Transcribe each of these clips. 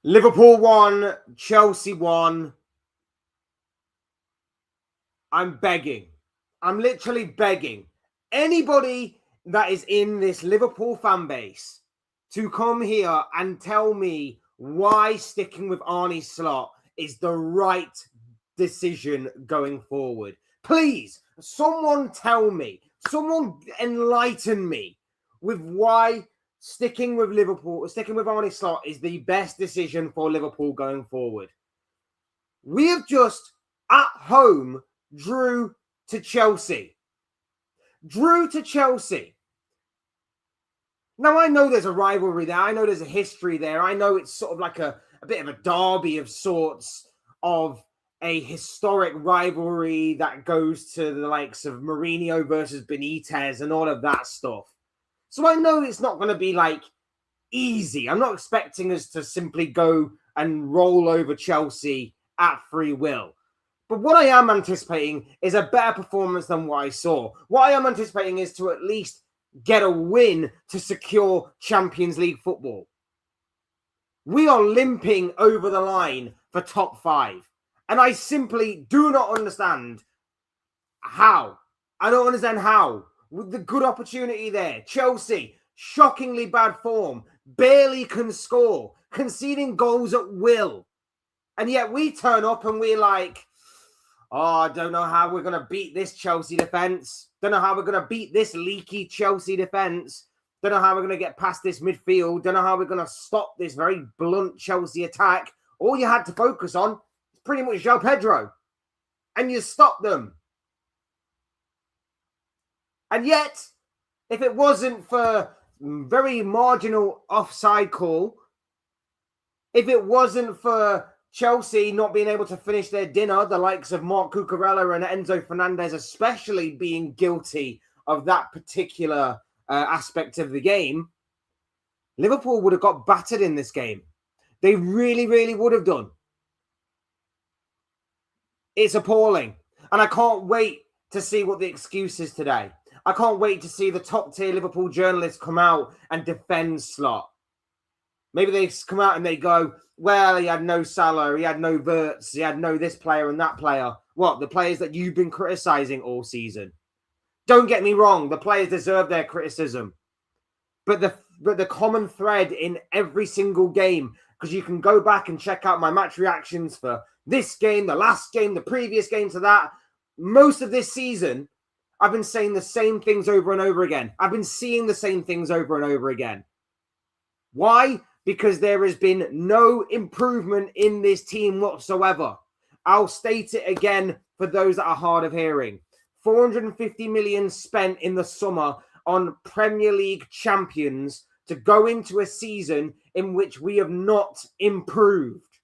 Liverpool won, Chelsea won. I'm begging. I'm literally begging anybody that is in this Liverpool fan base to come here and tell me why sticking with Arne Slot is the right decision going forward. Please, someone tell me, someone enlighten me with why sticking with Liverpool, sticking with Arne Slot is the best decision for Liverpool going forward. We have just at home drew to Chelsea. Drew to Chelsea. Now, I know there's a rivalry there. I know there's a history there. I know it's sort of like a bit of a derby of sorts, of a historic rivalry that goes to the likes of Mourinho versus Benitez and all of that stuff. So I know it's not going to be like easy. I'm not expecting us to simply go and roll over Chelsea at free will. But what I am anticipating is a better performance than what I saw. What I am anticipating is to at least get a win to secure Champions League football. We are limping over the line for top 5. And I simply do not understand how. I don't understand how. With the good opportunity there. Chelsea, shockingly bad form. Barely can score. Conceding goals at will. And yet we turn up and we're like, oh, I don't know how we're going to beat this Chelsea defence. Don't know how we're going to beat this leaky Chelsea defence. Don't know how we're going to get past this midfield. Don't know how we're going to stop this very blunt Chelsea attack. All you had to focus on is pretty much João Pedro. And you stopped them. And yet, if it wasn't for very marginal offside call, if it wasn't for Chelsea not being able to finish their dinner, the likes of Marc Cucurella and Enzo Fernandez especially being guilty of that particular aspect of the game, Liverpool would have got battered in this game. They really, really would have done. It's appalling. And I can't wait to see what the excuse is today. I can't wait to see the top-tier Liverpool journalists come out and defend Slot. Maybe they come out and they go, well, he had no Salah, he had no Wirtz, he had no this player and that player. What, the players that you've been criticising all season? Don't get me wrong, the players deserve their criticism. But the common thread in every single game, because you can go back and check out my match reactions for this game, the last game, the previous game to that. Most of this season, I've been saying the same things over and over again. I've been seeing the same things over and over again. Why? Because there has been no improvement in this team whatsoever. I'll state it again for those that are hard of hearing. 450 million spent in the summer on Premier League champions to go into a season in which we have not improved,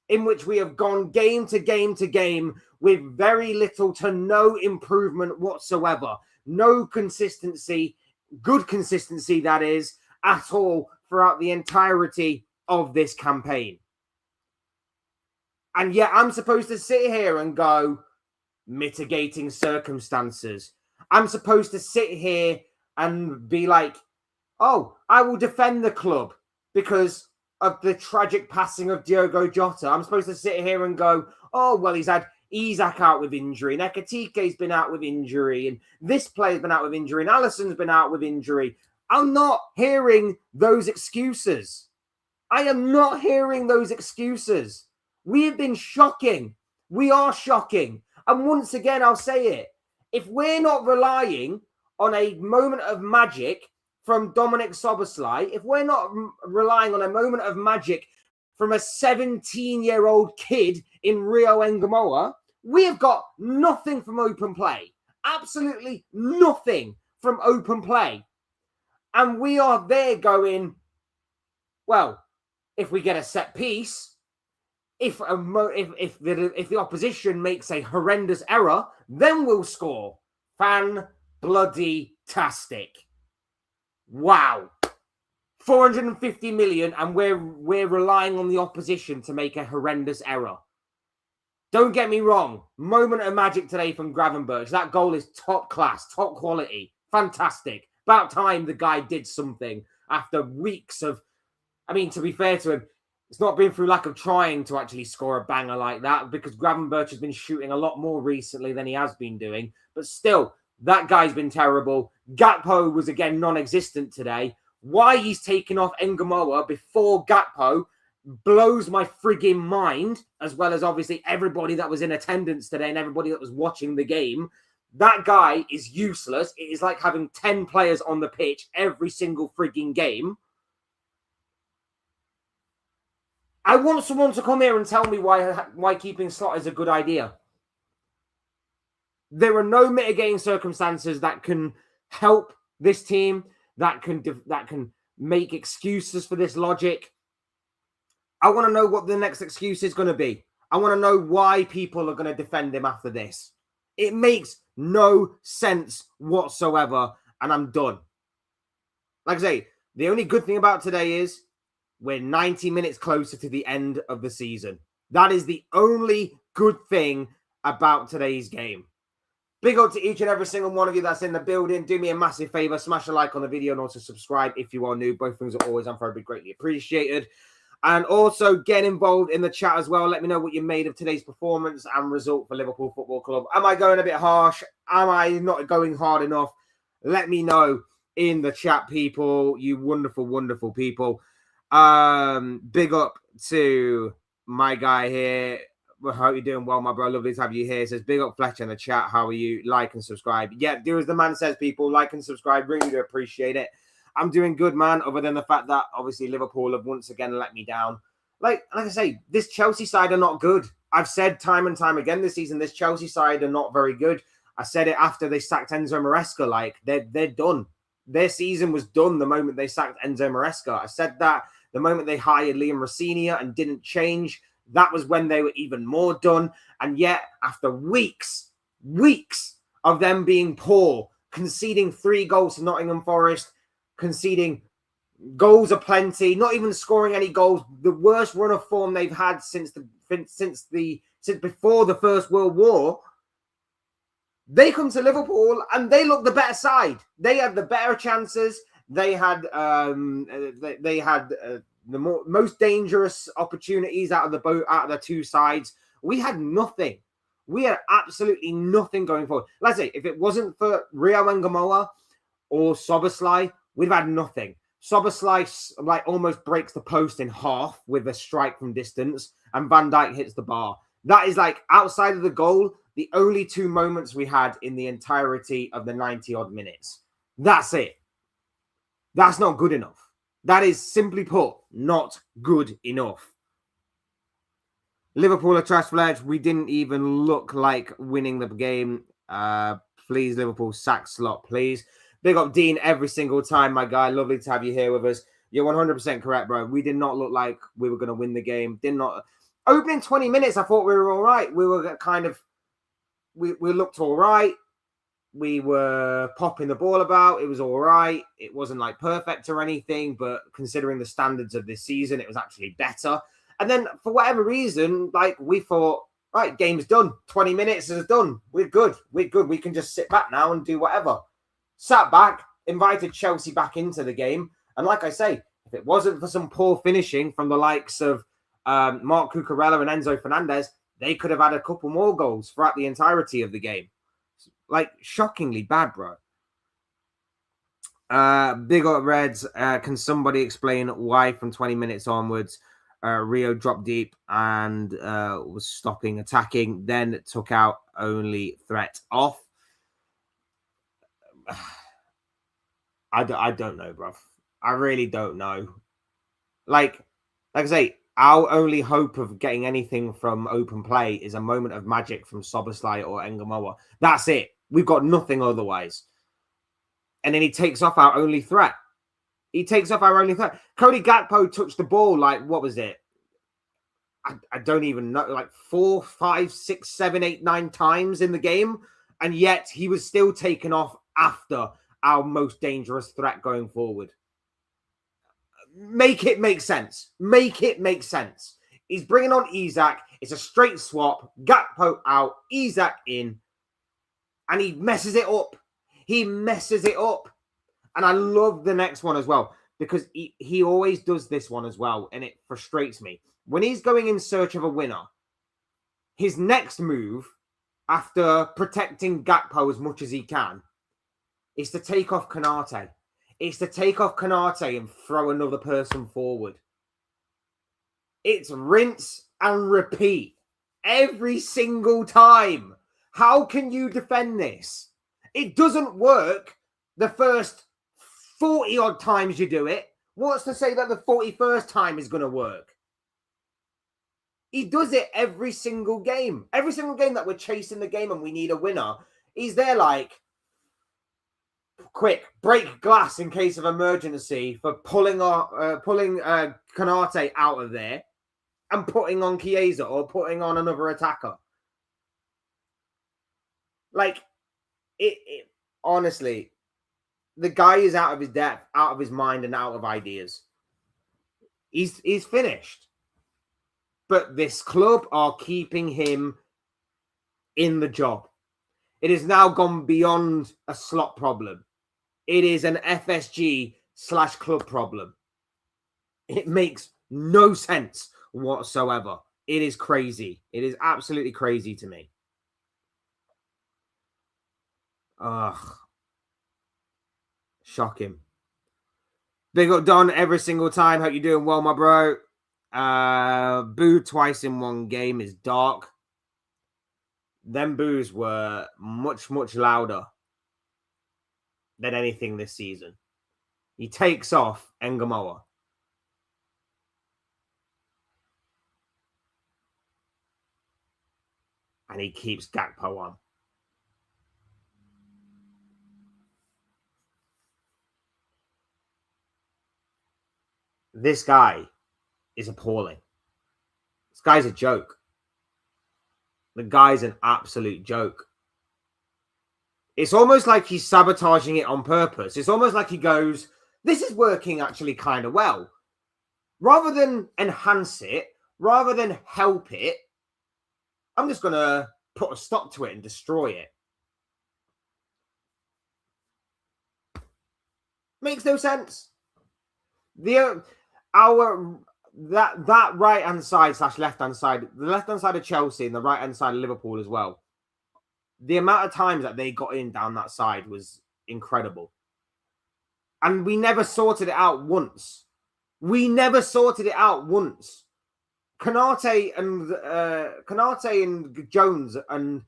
in which we have gone game to game to game with very little to no improvement whatsoever. No consistency, good consistency that is, at all throughout the entirety of this campaign. And yet I'm supposed to sit here and go, mitigating circumstances. I'm supposed to sit here and be like, oh, I will defend the club because of the tragic passing of Diogo Jota. I'm supposed to sit here and go, oh, well, he's had Isak out with injury, and Ekatike's been out with injury, and this player's been out with injury, and Alisson's been out with injury. I'm not hearing those excuses. I am not hearing those excuses. We have been shocking. We are shocking. And once again, I'll say it. If we're not relying on a moment of magic from Dominic Szoboszlai, if we're not relying on a moment of magic from a 17-year-old kid in Rio Engamoa, we have got nothing from open play. Absolutely nothing from open play. And we are there going, well, if we get a set piece, if the opposition makes a horrendous error, then we'll score. Fan-bloody-tastic. Wow. 450 million and we're relying on the opposition to make a horrendous error. Don't get me wrong. Moment of magic today from Gravenberch. That goal is top class, top quality. Fantastic. About time the guy did something after weeks of, I mean, to be fair to him, It's not been through lack of trying to actually score a banger like that, because Gravenberch has been shooting a lot more recently than he has been doing. But still, that guy's been terrible. Gakpo was, again, non-existent today. Why he's taking off Ngamoa before Gakpo blows my frigging mind, as well as obviously everybody that was in attendance today and everybody that was watching the game. That guy is useless. It is like having 10 players on the pitch every single frigging game. I want someone to come here and tell me why keeping Slot is a good idea. There are no mitigating circumstances that can help this team, that can make excuses for this logic. I want to know what the next excuse is going to be. I want to know why people are going to defend him after this. It makes no sense whatsoever, and I'm done. Like I say, the only good thing about today is we're 90 minutes closer to the end of the season. That is the only good thing about today's game. Big up to each and every single one of you that's in the building. Do me a massive favor, smash a like on the video and also subscribe if you are new. Both things are always and very greatly appreciated. And also get involved in the chat as well. Let me know what you made of today's performance and result for Liverpool Football Club. Am I going a bit harsh? Am I not going hard enough? Let me know in the chat, people. You wonderful, wonderful people. Big up to my guy here. I hope you're doing well, my bro. Lovely to have you here. It says, big up Fletcher in the chat. How are you? Like and subscribe. Yeah, do as the man says, people. Like and subscribe. Really do appreciate it. I'm doing good, man, other than the fact that obviously Liverpool have once again let me down. Like I say, this Chelsea side are not good. I've said time and time again this season, this Chelsea side are not very good. I said it after they sacked Enzo Maresca. Like, they're done. Their season was done the moment they sacked Enzo Maresca. I said that the moment they hired Liam Rossignol and didn't change, that was when they were even more done. And yet, after weeks of them being poor, conceding 3 goals to Nottingham Forest, conceding goals aplenty, not even scoring any goals, the worst run of form they've had since before the First World War, they come to Liverpool and they look the better side. They had the better chances. They had the most dangerous opportunities out of the two sides. We had nothing. We had absolutely nothing going forward. Let's say if it wasn't for Rio Ngamoa or Szoboszlai, we'd have had nothing. Szoboszlai like almost breaks the post in half with a strike from distance, and Van Dijk hits the bar. That is like outside of the goal, the only 2 moments we had in the entirety of the 90-odd minutes. That's it. That's not good enough. That is, simply put, not good enough. Liverpool are trash, Fletch. We didn't even look like winning the game. Please, Liverpool, sack Slot, please. Big up Dean every single time, my guy. Lovely to have you here with us. You're 100% correct, bro. We did not look like we were going to win the game. Opening 20 minutes, I thought we were all right. We were kind of... We looked all right. We were popping the ball about. It was all right. It wasn't like perfect or anything, but considering the standards of this season, it was actually better. And then for whatever reason, like we thought, right, game's done. 20 minutes is done. We're good. We're good. We can just sit back now and do whatever. Sat back, invited Chelsea back into the game. And like I say, if it wasn't for some poor finishing from the likes of Mark Cucurella and Enzo Fernandez, they could have had a couple more goals throughout the entirety of the game. Like, shockingly bad, bro. Big up Reds. Can somebody explain why from 20 minutes onwards, Rio dropped deep and was stopping attacking, then took out only threat off? I don't know, bro. I really don't know. Like I say, our only hope of getting anything from open play is a moment of magic from Szoboszlai or Ngamoa. That's it. We've got nothing otherwise. And then he takes off our only threat. Cody Gakpo touched the ball like, what was it? I don't even know, like 4, 5, 6, 7, 8, 9 times in the game. And yet he was still taken off after our most dangerous threat going forward. Make it make sense. Make it make sense. He's bringing on Isak. It's a straight swap. Gakpo out. Isak in. And he messes it up. He messes it up. And I love the next one as well. because he always does this one as well, and it frustrates me. When he's going in search of a winner, his next move, after protecting Gakpo as much as he can, is to take off Konate. It's to take off Konate and throw another person forward. It's rinse and repeat every single time. How can you defend this? It doesn't work the first 40 odd times you do it. What's to say that the 41st time is going to work? He does it every single game. Every single game that we're chasing the game and we need a winner, he's there like, quick, break glass in case of emergency for pulling Konate out of there and putting on Chiesa or putting on another attacker. Like, it honestly, the guy is out of his depth, out of his mind, and out of ideas. He's finished. But this club are keeping him in the job. It has now gone beyond a slot problem. It is an FSG/club problem. It makes no sense whatsoever. It is crazy. It is absolutely crazy to me. Ugh. Shocking. Big up Don every single time. Hope you're doing well, my bro. Boo twice in one game is dark. Them boos were much, much louder than anything this season. He takes off Engamoa. And he keeps Gakpo on. This guy is appalling. This guy's a joke. The guy's an absolute joke. It's almost like he's sabotaging it on purpose. It's almost like he goes, this is working actually kind of well. Rather than enhance it, rather than help it, I'm just going to put a stop to it and destroy it. Makes no sense. That right hand side / left hand side, the left hand side of Chelsea and the right hand side of Liverpool as well. The amount of times that they got in down that side was incredible. And we never sorted it out once. Konate and Jones and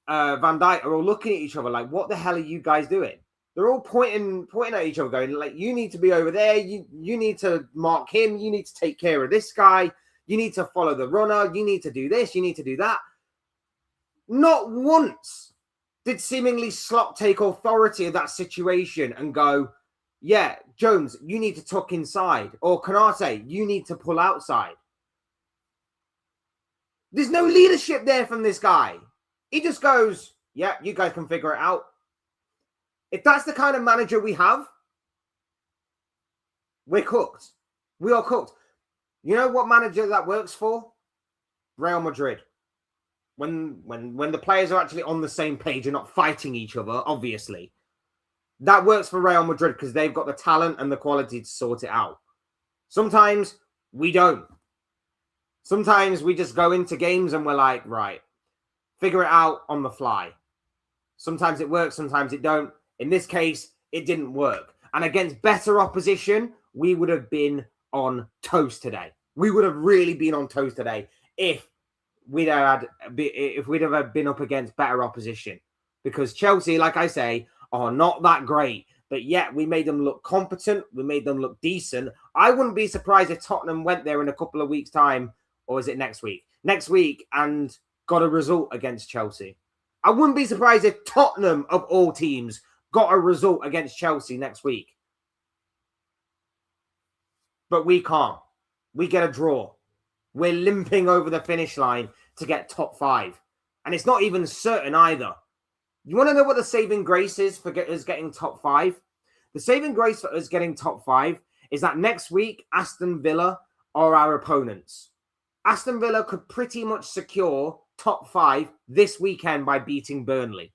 Van Dijk are all looking at each other like, what the hell are you guys doing? They're all pointing at each other going, like, you need to be over there. You need to mark him. You need to take care of this guy. You need to follow the runner. You need to do this. You need to do that. Not once did seemingly Slot take authority of that situation and go, yeah, Jones, you need to tuck inside. Or Konate, you need to pull outside. There's no leadership there from this guy. He just goes, yeah, you guys can figure it out. If that's the kind of manager we have, we're cooked. We are cooked. You know what manager that works for? Real Madrid. When the players are actually on the same page and not fighting each other, obviously. That works for Real Madrid because they've got the talent and the quality to sort it out. Sometimes we don't. Sometimes we just go into games and we're like, right, figure it out on the fly. Sometimes it works, sometimes it don't. In this case, it didn't work. And against better opposition, we would have been on toast today. We would have really been on toast today if we'd have been up against better opposition. Because Chelsea, like I say, are not that great. But yet we made them look competent. We made them look decent. I wouldn't be surprised if Tottenham went there in a couple of weeks' time. Or is it next week? Next week and got a result against Chelsea. I wouldn't be surprised if Tottenham, of all teams, got a result against Chelsea next week. But we can't. We get a draw. We're limping over the finish line to get top 5. And it's not even certain either. You want to know what the saving grace is for us getting top 5? The saving grace for us getting top 5 is that next week, Aston Villa are our opponents. Aston Villa could pretty much secure top 5 this weekend by beating Burnley.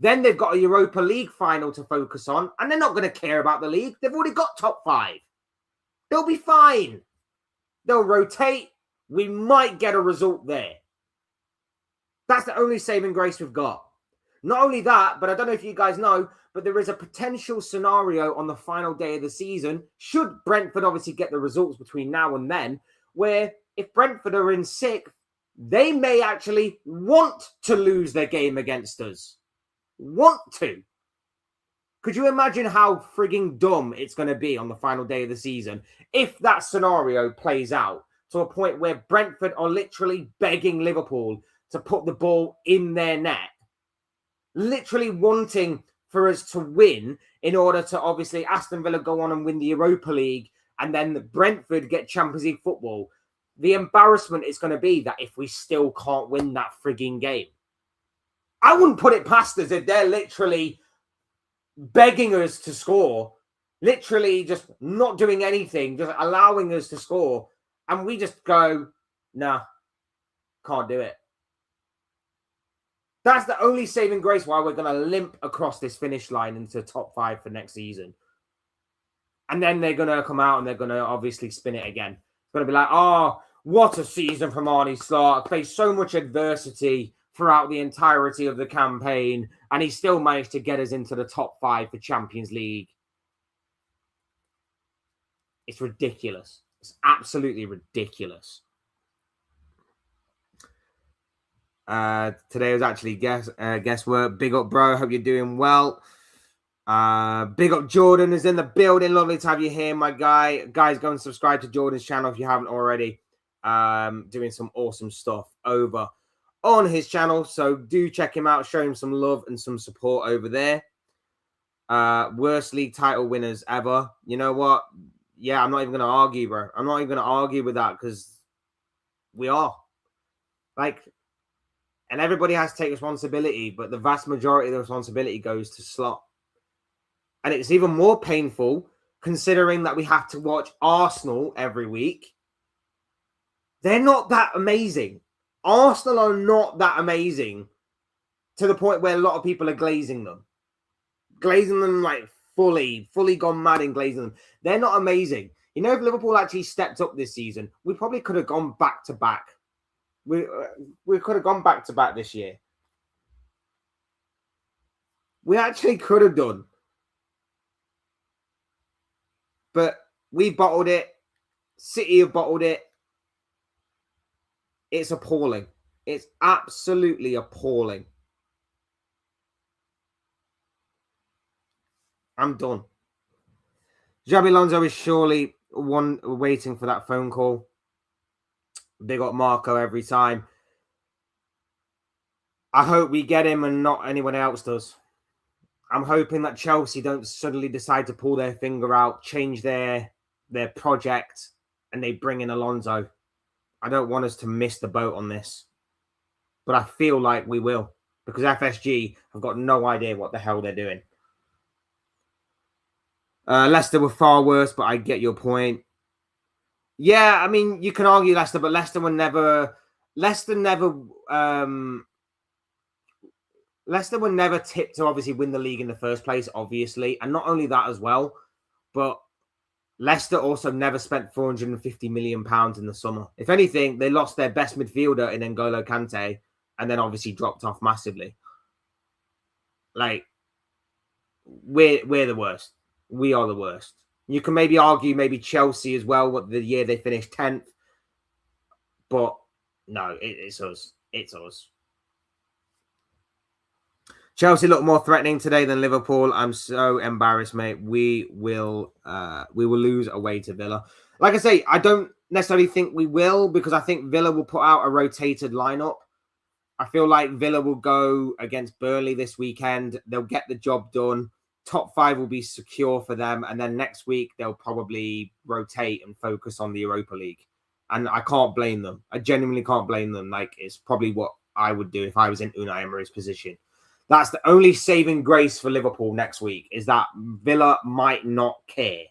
Then they've got a Europa League final to focus on, and they're not going to care about the league. They've already got top 5. They'll be fine. They'll rotate. We might get a result there. That's the only saving grace we've got. Not only that, but I don't know if you guys know, but there is a potential scenario on the final day of the season, should Brentford obviously get the results between now and then, where if Brentford are in sixth, they may actually want to lose their game against us. Want to. Could you imagine how frigging dumb it's going to be on the final day of the season if that scenario plays out to a point where Brentford are literally begging Liverpool to put the ball in their net, literally wanting for us to win in order to obviously Aston Villa go on and win the Europa League and then Brentford get Champions League football. The embarrassment is going to be that if we still can't win that frigging game. I wouldn't put it past us if they're literally begging us to score, literally just not doing anything, just allowing us to score, and we just go, nah, can't do it. That's the only saving grace why we're going to limp across this finish line into top 5 for next season. And then they're going to come out and they're going to obviously spin it again. It's going to be like, oh, what a season from Arne Slot. Faced so much adversity throughout the entirety of the campaign, and he still managed to get us into the top 5 for Champions League. It's ridiculous. It's absolutely ridiculous. Today was actually guesswork. Big up, bro. Hope you're doing well. Big up, Jordan is in the building. Lovely to have you here, my guy. Guys, go and subscribe to Jordan's channel if you haven't already. Doing some awesome stuff over on his channel, so do check him out. Show him some love and some support over there. Worst league title winners ever. You know what? Yeah, I'm not even going to argue, bro. I'm not even going to argue with that because we are. Like, and everybody has to take responsibility, but the vast majority of the responsibility goes to Slot. And it's even more painful considering that we have to watch Arsenal every week. They're not that amazing. Arsenal are not that amazing to the point where a lot of people are glazing them. Glazing them like fully gone mad in glazing them. They're not amazing. You know, if Liverpool actually stepped up this season, we probably could have gone back to back. We could have gone back to back this year. We actually could have done. But we bottled it. City have bottled it. It's appalling. It's absolutely appalling. I'm done. Xabi Alonso is surely one waiting for that phone call. Big up Marco every time. I hope we get him and not anyone else does. I'm hoping that Chelsea don't suddenly decide to pull their finger out, change their project, and they bring in Alonso. I don't want us to miss the boat on this. But I feel like we will. Because FSG have got no idea what the hell they're doing. Leicester were far worse, but I get your point. Yeah, I mean, you can argue Leicester, but Leicester were never... Leicester were never tipped to obviously win the league in the first place, obviously. And not only that as well, but Leicester also never spent £450 million in the summer. If anything, they lost their best midfielder in N'Golo Kante and then obviously dropped off massively. Like, we're the worst. We are the worst. You can maybe argue maybe Chelsea as well, what the year they finished 10th. But no, it's us. It's us. Chelsea look more threatening today than Liverpool. I'm so embarrassed, mate. We will lose away to Villa. Like I say, I don't necessarily think we will because I think Villa will put out a rotated lineup. I feel like Villa will go against Burnley this weekend. They'll get the job done. Top 5 will be secure for them. And then next week, they'll probably rotate and focus on the Europa League. And I can't blame them. I genuinely can't blame them. Like, it's probably what I would do if I was in Unai Emery's position. That's the only saving grace for Liverpool next week, is that Villa might not care.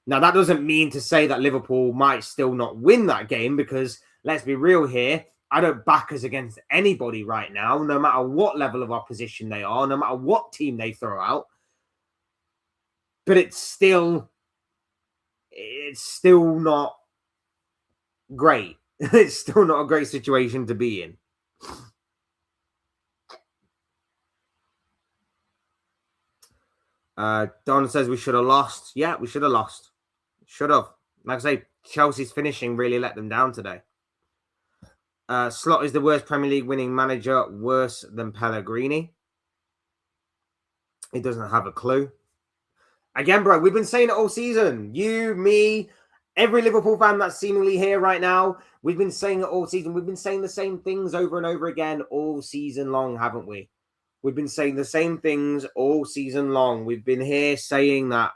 Now, that doesn't mean to say that Liverpool might still not win that game, because let's be real here, I don't back us against anybody right now, no matter what level of opposition they are, no matter what team they throw out. But it's still it's still not great. It's still not a great situation to be in. Don says we should have lost. Yeah, we should have lost. Should have. Like I say, Chelsea's finishing really let them down today. Slot is the worst Premier League winning manager, worse than Pellegrini. He doesn't have a clue. Again, bro, we've been saying it all season. You, me, every Liverpool fan that's seemingly here right now, we've been saying it all season. We've been saying the same things over and over again all season long, haven't we? We've been saying the same things all season long. We've been here saying that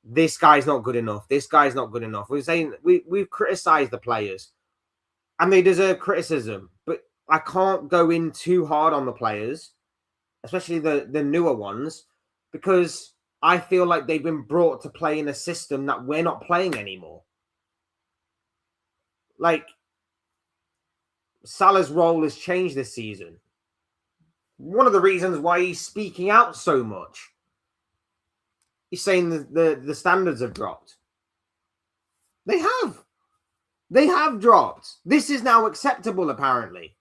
this guy's not good enough. This guy's not good enough. We're saying we've criticized the players and they deserve criticism, but I can't go in too hard on the players, especially the newer ones, because I feel like they've been brought to play in a system that we're not playing anymore. Like, Salah's role has changed this season. One of the reasons why he's speaking out so much, he's saying the standards have dropped. They have. They have dropped. This is now acceptable, apparently.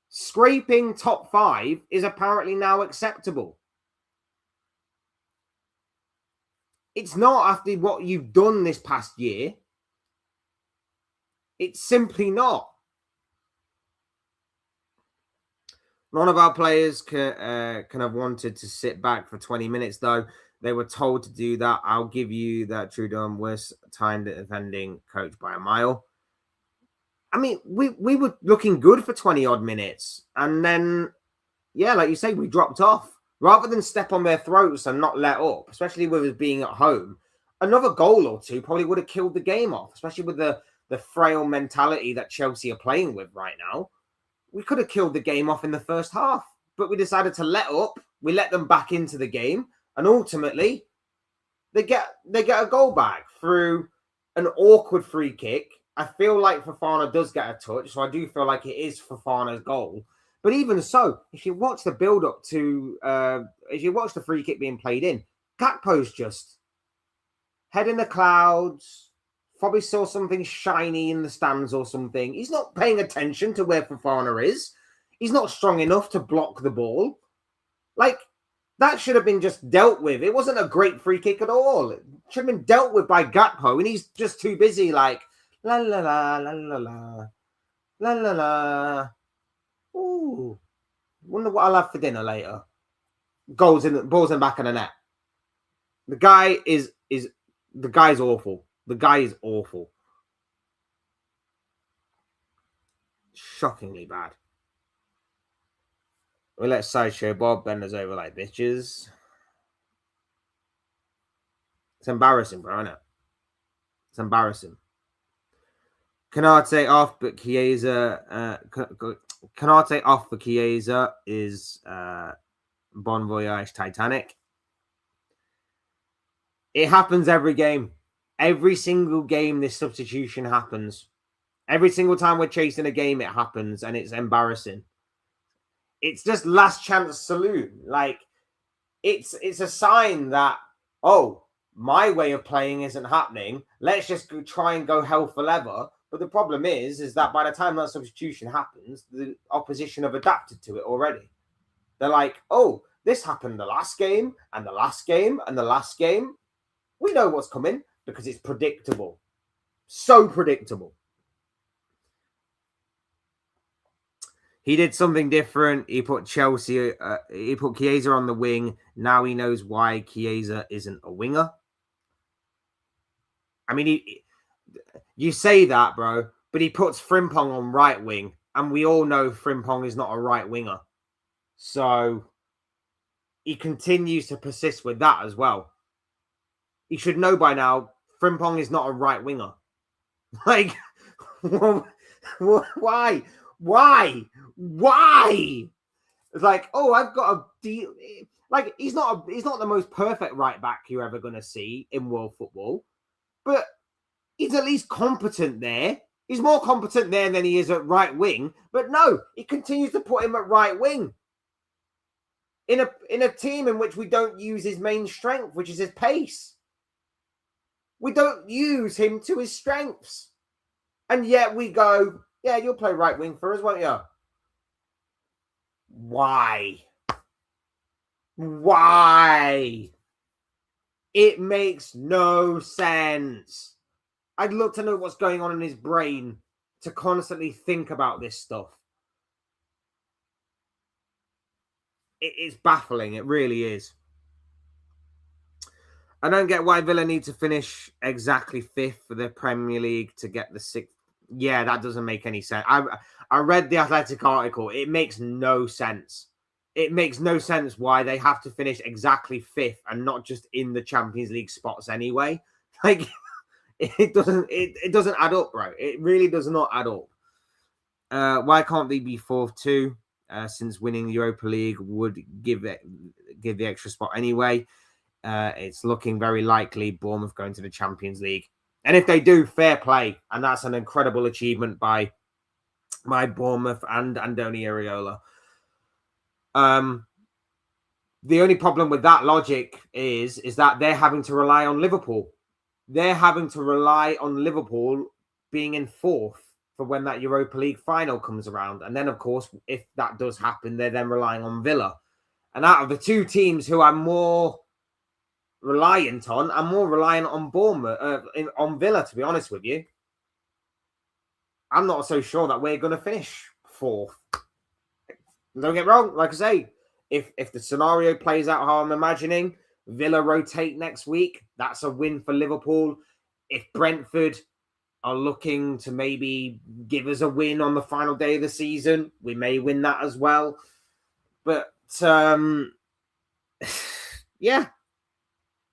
Scraping top 5 is apparently now acceptable. It's not after what you've done this past year. It's simply not. None of our players can have wanted to sit back for 20 minutes, though. They were told to do that. I'll give you that, Trudon. Worst timed defending coach by a mile. I mean, we were looking good for 20-odd minutes. And then, yeah, like you say, we dropped off. Rather than step on their throats and not let up, especially with us being at home, another goal or two probably would have killed the game off, especially with the frail mentality that Chelsea are playing with right now. We could have killed the game off in the first half, but we decided to let up. We let them back into the game, and ultimately, they get a goal back through an awkward free kick. I feel like Fofana does get a touch, so I do feel like it is Fofana's goal. But even so, if you watch the build-up to, if you watch the free kick being played in, Gakpo's just head in the clouds, probably saw something shiny in the stands or something. He's not paying attention to where Fofana is. He's not strong enough to block the ball. Like, that should have been just dealt with. It wasn't a great free kick at all. It should have been dealt with by Gakpo, and he's just too busy, like, la la la, la la la, la la la. Ooh, wonder what I'll have for dinner later. Balls in the back of the net. The guy's awful. The guy is awful. Shockingly bad. We let Sideshow Bob bend us over like bitches. It's embarrassing, bro, isn't it? It's embarrassing. Canate off, but Chiesa. Canate off for Chiesa is Bon Voyage Titanic. It happens every game. Every single game, this substitution happens. Every single time we're chasing a game, it happens, and it's embarrassing. It's just last chance saloon. Like, it's a sign that, oh, my way of playing isn't happening. Let's just try and go hell for leather. But the problem is that by the time that substitution happens, the opposition have adapted to it already. They're like, oh, this happened the last game, and the last game, and the last game. We know what's coming because it's predictable. So predictable. He did something different. He put Chiesa on the wing. Now he knows why Chiesa isn't a winger. I mean, you say that, bro, but he puts Frimpong on right wing, and we all know Frimpong is not a right winger. So he continues to persist with that as well. He should know by now Frimpong is not a right winger. Like, why? Why? It's like, oh, I've got a deal. Like, he's not the most perfect right back you're ever going to see in world football, but he's at least competent there. He's more competent there than he is at right wing. But no, he continues to put him at right wing in a team in which we don't use his main strength, which is his pace. We don't use him to his strengths. And yet we go, yeah, you'll play right wing for us, won't you? Why? Why? It makes no sense. I'd love to know what's going on in his brain to constantly think about this stuff. It's baffling. It really is. I don't get why Villa need to finish exactly 5th for the Premier League to get the 6th. Yeah, that doesn't make any sense. I read the Athletic article. It makes no sense. It makes no sense why they have to finish exactly 5th and not just in the Champions League spots anyway. Like, it doesn't add up, right? It really does not add up. Why can't they be 4th too? Since winning the Europa League would give the extra spot anyway. It's looking very likely Bournemouth going to the Champions League. And if they do, fair play. And that's an incredible achievement by Bournemouth and Andoni Iraola. The only problem with that logic is that they're having to rely on Liverpool. They're having to rely on Liverpool being in 4th for when that Europa League final comes around. And then, of course, if that does happen, they're then relying on Villa. And out of the two teams who I'm more reliant on, I'm more reliant on Bournemouth, on Villa, to be honest with you. I'm not so sure that we're going to finish 4th. Don't get me wrong, like I say, if the scenario plays out how I'm imagining, Villa rotate next week, that's a win for Liverpool. If Brentford are looking to maybe give us a win on the final day of the season, we may win that as well. But, yeah.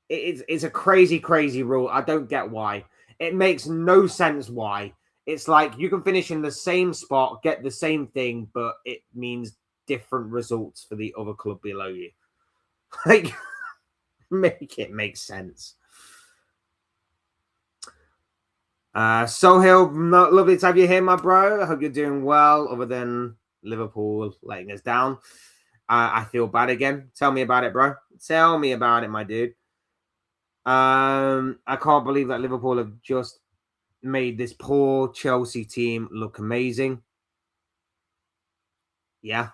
It's a crazy, crazy rule. I don't get why. It makes no sense why. It's like you can finish in the same spot, get the same thing, but it means different results for the other club below you. Like, make it make sense. Sohail, lovely to have you here, my bro. I hope you're doing well, other than Liverpool letting us down. I feel bad again. Tell me about it, bro. Tell me about it, my dude. I can't believe that Liverpool have just made this poor Chelsea team look amazing. Yeah.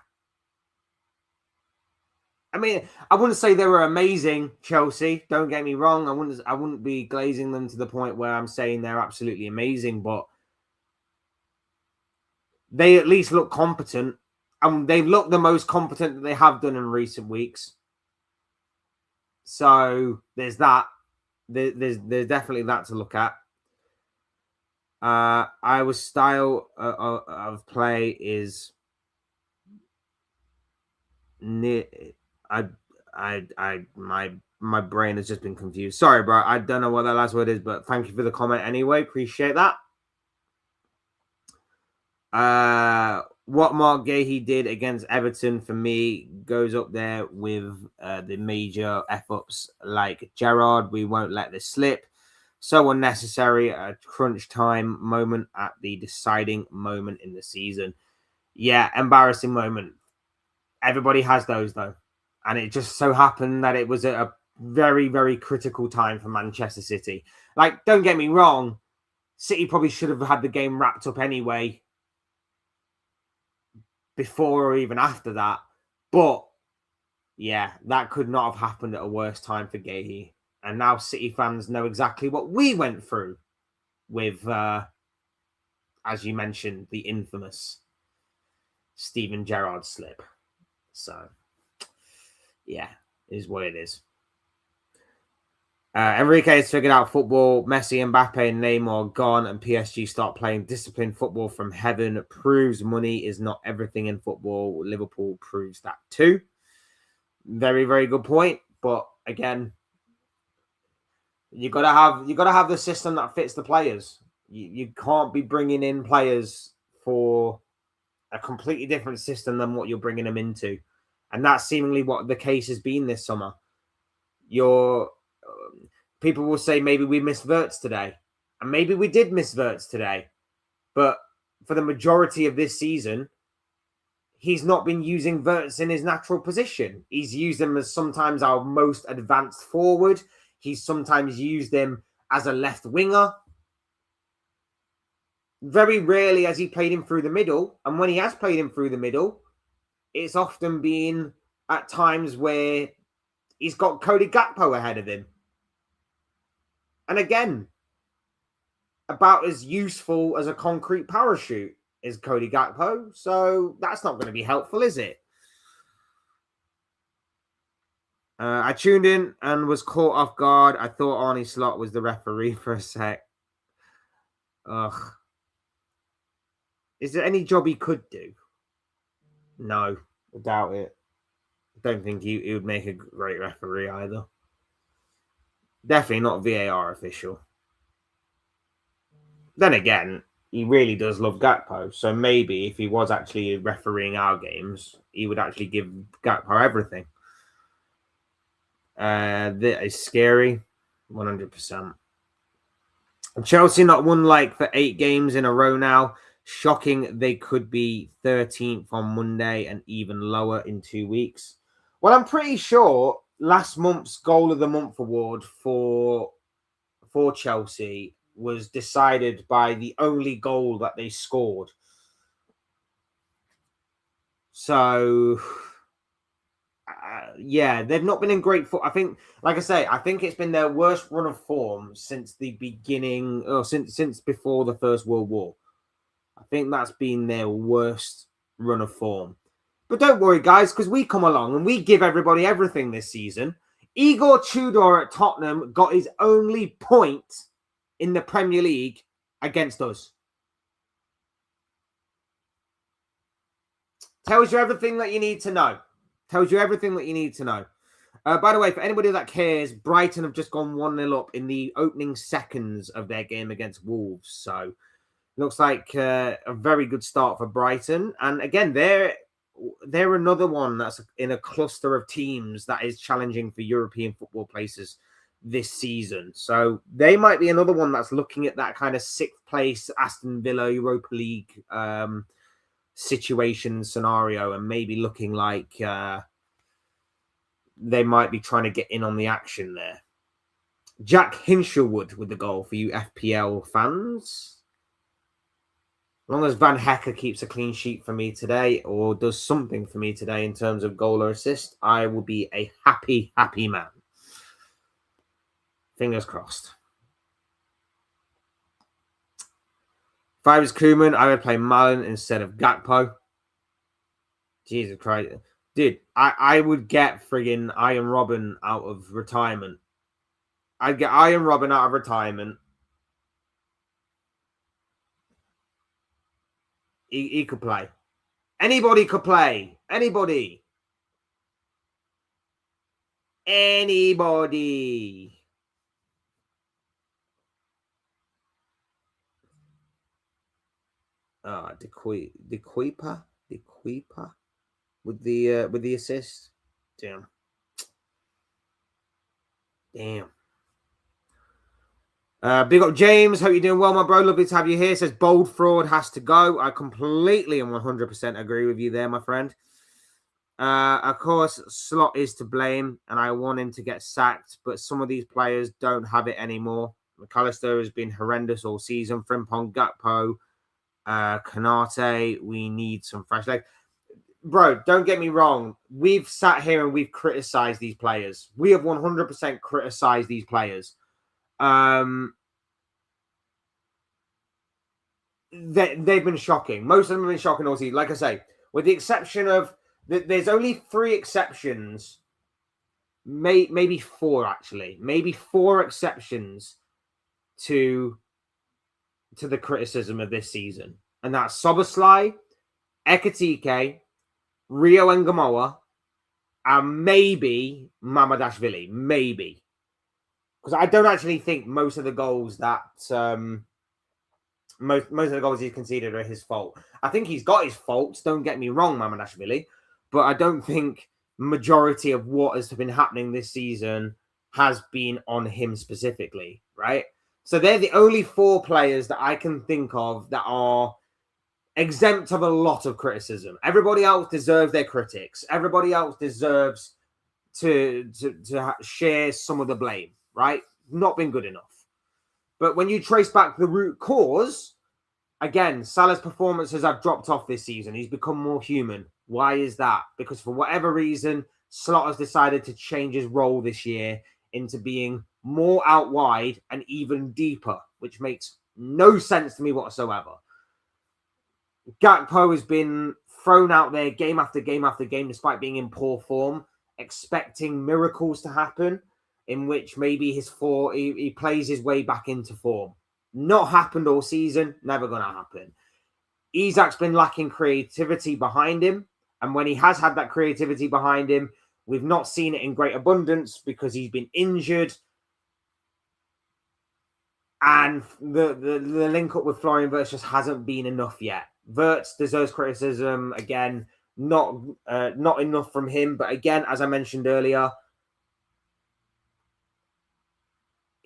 I mean, I wouldn't say they were amazing, Chelsea. Don't get me wrong. I wouldn't be glazing them to the point where I'm saying they're absolutely amazing, but they at least look competent. And they've looked the most competent that they have done in recent weeks. So there's that. There's definitely that to look at. Our style of play is near. My brain has just been confused. Sorry, bro. I don't know what that last word is, but thank you for the comment anyway. Appreciate that. What Mark Gahey did against Everton for me goes up there with the major F-ups like Gerrard. We won't let this slip. So unnecessary, a crunch time moment at the deciding moment in the season. Yeah, embarrassing moment. Everybody has those, though. And it just so happened that it was a very, very critical time for Manchester City. Like, don't get me wrong. City probably should have had the game wrapped up anyway, before or even after that. But, yeah, that could not have happened at a worse time for Gahey. And now City fans know exactly what we went through with, as you mentioned, the infamous Steven Gerrard slip. So, yeah, is what it is. Enrique has figured out football. Messi, Mbappe, and Neymar gone, and PSG start playing disciplined football from heaven. Proves money is not everything in football. Liverpool proves that too. Very, very good point. But again, you gotta have the system that fits the players. You can't be bringing in players for a completely different system than what you're bringing them into, and that's seemingly what the case has been this summer. People will say maybe we missed Wirtz today, and maybe we did miss Wirtz today, but for the majority of this season, he's not been using Wirtz in his natural position. He's used him as sometimes our most advanced forward. He's sometimes used him as a left winger. Very rarely has he played him through the middle. And when he has played him through the middle, it's often been at times where he's got Cody Gakpo ahead of him. And again, about as useful as a concrete parachute is Cody Gakpo. So that's not going to be helpful, is it? I tuned in and was caught off guard. I thought Arnie Slot was the referee for a sec. Ugh. Is there any job he could do? No, I doubt it. I don't think he would make a great referee either. Definitely not VAR official. Then again, he really does love Gakpo. So maybe if he was actually refereeing our games, he would actually give Gakpo everything. That is scary. 100%. Chelsea not won for 8 games in a row now. Shocking they could be 13th on Monday and even lower in 2 weeks. Well, I'm pretty sure last month's Goal of the Month award for Chelsea was decided by the only goal that they scored. So, yeah, they've not been in great form. I think, like I say, I think it's been their worst run of form since the beginning, or since before the First World War. I think that's been their worst run of form. But don't worry, guys, because we come along and we give everybody everything this season. Igor Tudor at Tottenham got his only point in the Premier League against us. Tells you everything that you need to know. Tells you everything that you need to know. By the way, for anybody that cares, Brighton have just gone 1-0 up in the opening seconds of their game against Wolves. So, looks like a very good start for Brighton. And again, they're another one that's in a cluster of teams that is challenging for European football places this season. So they might be another one that's looking at that kind of 6th place Aston Villa Europa League situation scenario and maybe looking like they might be trying to get in on the action there. Jack Hinshelwood with the goal for you FPL fans. As long as Van Hecker keeps a clean sheet for me today or does something for me today in terms of goal or assist, I will be a happy, happy man. Fingers crossed. If I was Koeman, I would play Malin instead of Gakpo. Jesus Christ. Dude, I would get friggin' Iron Robin out of retirement. I'd get Iron Robin out of retirement. He could play. Anybody could play. Anybody. Dequeeper with the assist. Damn. Big up James. Hope you're doing well, my bro. Lovely to have you here. Says bold fraud has to go. I completely and 100% agree with you there, my friend. Of course, Slot is to blame, and I want him to get sacked, but some of these players don't have it anymore. McAllister has been horrendous all season. Frimpong, Gakpo, Kanate. We need some fresh legs. Bro, don't get me wrong. We've sat here and we've criticized these players. We have 100% criticized these players. They've been shocking. Most of them have been shocking all season. Like I say, with the exception of there's only 3 exceptions, maybe 4 actually, maybe 4 exceptions to the criticism of this season, and that's Soboslai, Ekitike, Rio Ngamoa, and maybe Mamadashvili, maybe. Because I don't actually think most of the goals that most of the goals he's conceded are his fault. I think he's got his faults, don't get me wrong, Mamadashvili, but I don't think majority of what has been happening this season has been on him specifically, right? So they're the only 4 players that I can think of that are exempt of a lot of criticism. Everybody else deserves their critics. Everybody else deserves to share some of the blame, right? Not been good enough. But when you trace back the root cause, again, Salah's performances have dropped off this season. He's become more human. Why is that? Because for whatever reason, Slot has decided to change his role this year into being more out wide and even deeper, which makes no sense to me whatsoever. Gakpo has been thrown out there game after game after game, despite being in poor form, expecting miracles to happen, in which maybe he plays his way back into form. Not happened all season, never going to happen. Isak's been lacking creativity behind him, and when he has had that creativity behind him, we've not seen it in great abundance because he's been injured. And the link up with Florian Wirtz just hasn't been enough yet. Wirtz deserves criticism. Again, not enough from him. But again, as I mentioned earlier,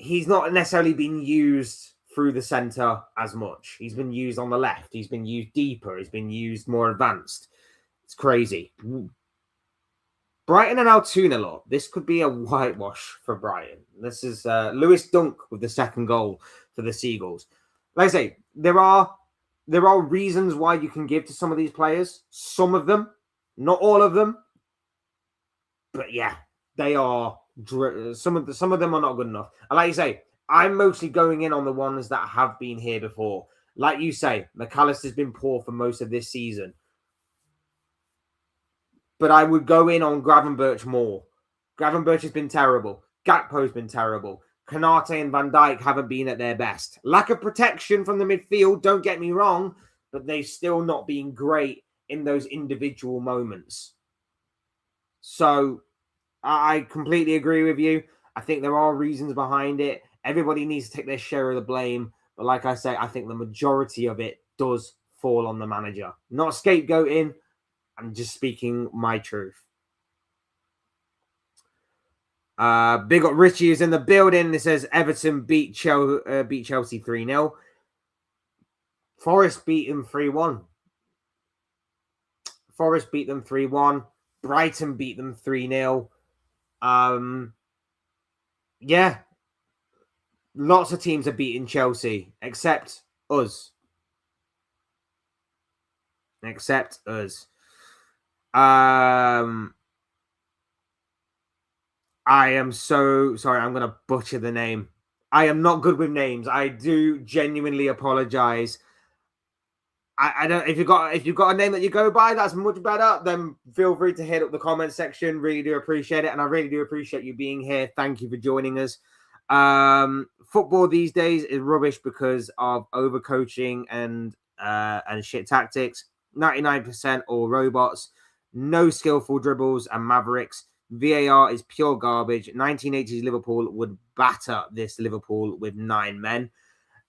he's not necessarily been used through the centre as much. He's been used on the left. He's been used deeper. He's been used more advanced. It's crazy. Brighton are now 2-0 up. This could be a whitewash for Brighton. This is Lewis Dunk with the second goal for the Seagulls. Like I say, there are reasons why you can give to some of these players. Some of them, not all of them. But yeah, they are. Some of them are not good enough. And like you say, I'm mostly going in on the ones that have been here before. Like you say, McAllister's been poor for most of this season. But I would go in on Gravenberch more. Gravenberch has been terrible. Gakpo's been terrible. Konate and Van Dijk haven't been at their best. Lack of protection from the midfield, don't get me wrong, but they've still not been great in those individual moments. So I completely agree with you. I think there are reasons behind it. Everybody needs to take their share of the blame. But like I say, I think the majority of it does fall on the manager. Not scapegoating. I'm just speaking my truth. Big up Richie is in the building. It says Everton beat Chelsea 3-0. Forest beat them 3-1. Forest beat them 3-1. Brighton beat them 3-0. Yeah. Lots of teams are beating Chelsea, except us. I am so sorry. I'm going to butcher the name. I am not good with names. I do genuinely apologize. I don't. If you've got a name that you go by, that's much better. Then feel free to hit up the comment section. Really do appreciate it, and I really do appreciate you being here. Thank you for joining us. Football these days is rubbish because of overcoaching and shit tactics. 99% all robots. No skillful dribbles and mavericks. VAR is pure garbage. 1980s Liverpool would batter this Liverpool with 9 men.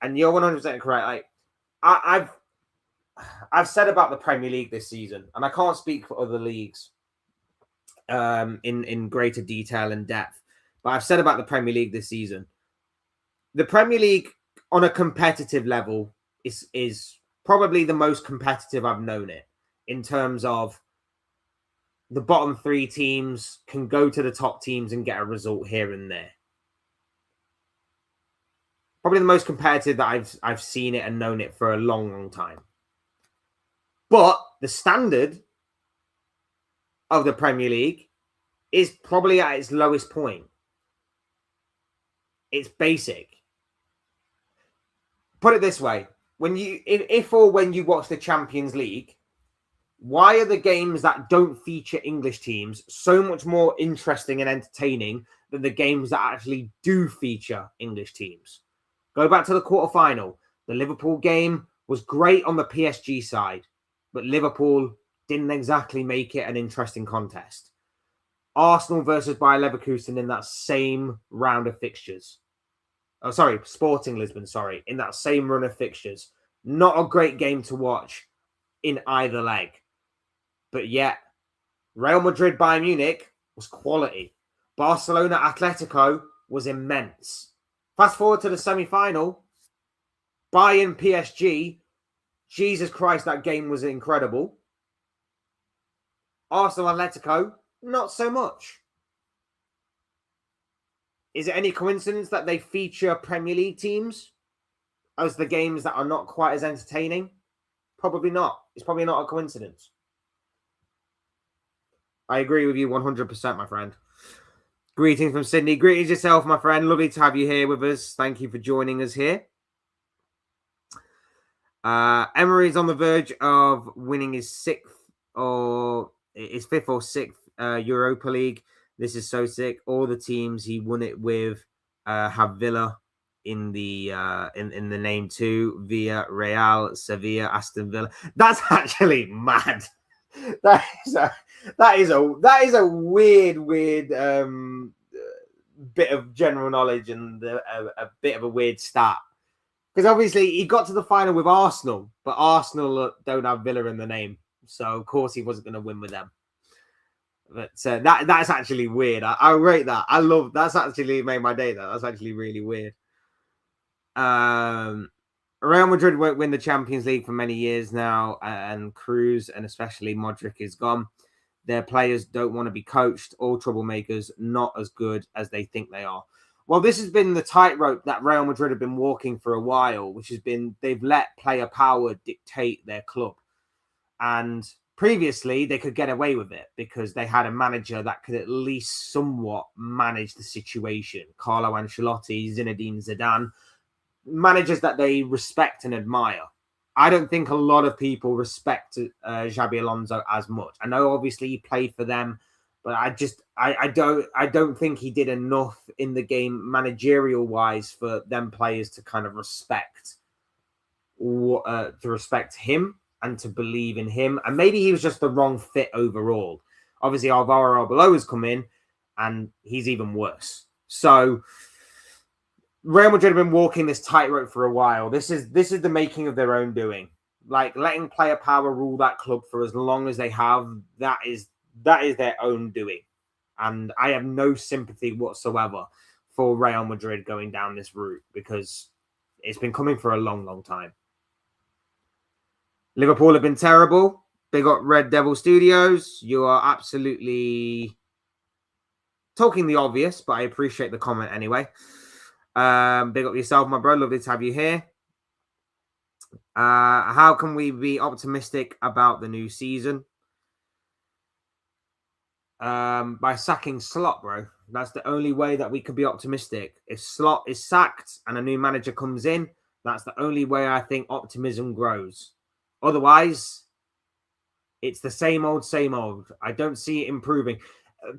And you're 100% correct. Like I've said about the Premier League this season, and I can't speak for other leagues in greater detail and depth, but I've said about the Premier League this season. The Premier League on a competitive level is probably the most competitive I've known it, in terms of the bottom 3 teams can go to the top teams and get a result here and there. Probably the most competitive that I've seen it and known it for a long, long time. But the standard of the Premier League is probably at its lowest point. It's basic. Put it this way. If or when you watch the Champions League, why are the games that don't feature English teams so much more interesting and entertaining than the games that actually do feature English teams? Go back to the quarterfinal. The Liverpool game was great on the PSG side, but Liverpool didn't exactly make it an interesting contest. Arsenal versus Bayer Leverkusen in that same round of fixtures. Oh, sorry, Sporting Lisbon, in that same run of fixtures. Not a great game to watch in either leg. But yet, Real Madrid Bayern Munich was quality. Barcelona Atletico was immense. Fast forward to the semi-final. Bayern PSG. Jesus Christ, that game was incredible. Arsenal Atletico, not so much. Is it any coincidence that they feature Premier League teams as the games that are not quite as entertaining? Probably not. It's probably not a coincidence. I agree with you 100%, my friend. Greetings from Sydney. Greetings yourself, my friend. Lovely to have you here with us. Thank you for joining us here. Emery's on the verge of winning his fifth or sixth Europa League. This is so sick. All the teams he won it with have Villa in the name too. Villa, Real, Sevilla, Aston Villa. That's actually mad. That is a weird bit of general knowledge and a bit of a weird stat. Because obviously he got to the final with Arsenal, but Arsenal don't have Villa in the name, so of course he wasn't going to win with them. But that's actually weird. I rate that. I love that's actually made my day. That's actually really weird. Real Madrid won't win the Champions League for many years now, and Cruz and especially Modric is gone. Their players don't want to be coached. All troublemakers, not as good as they think they are. Well, this has been the tightrope that Real Madrid have been walking for a while, which has been they've let player power dictate their club. And previously, they could get away with it because they had a manager that could at least somewhat manage the situation. Carlo Ancelotti, Zinedine Zidane, managers that they respect and admire. I don't think a lot of people respect Xabi Alonso as much. I know obviously he played for them, but I don't think he did enough in the game managerial wise for them players to kind of respect him and to believe in him. And maybe he was just the wrong fit overall. Obviously Alvaro Arbeloa has come in and he's even worse. So Real Madrid have been walking this tightrope for a while. This is the making of their own doing. Like letting player power rule that club for as long as they have, that is their own doing. And I have no sympathy whatsoever for Real Madrid going down this route because it's been coming for a long, long time. Liverpool have been terrible. Big up Red Devil Studios. You are absolutely talking the obvious, but I appreciate the comment anyway. Big up yourself, my bro. Lovely to have you here. How can we be optimistic about the new season? By sacking Slot, bro. That's the only way that we could be optimistic. If Slot is sacked and a new manager comes in, that's the only way I think optimism grows. Otherwise, it's the same old, same old. I don't see it improving.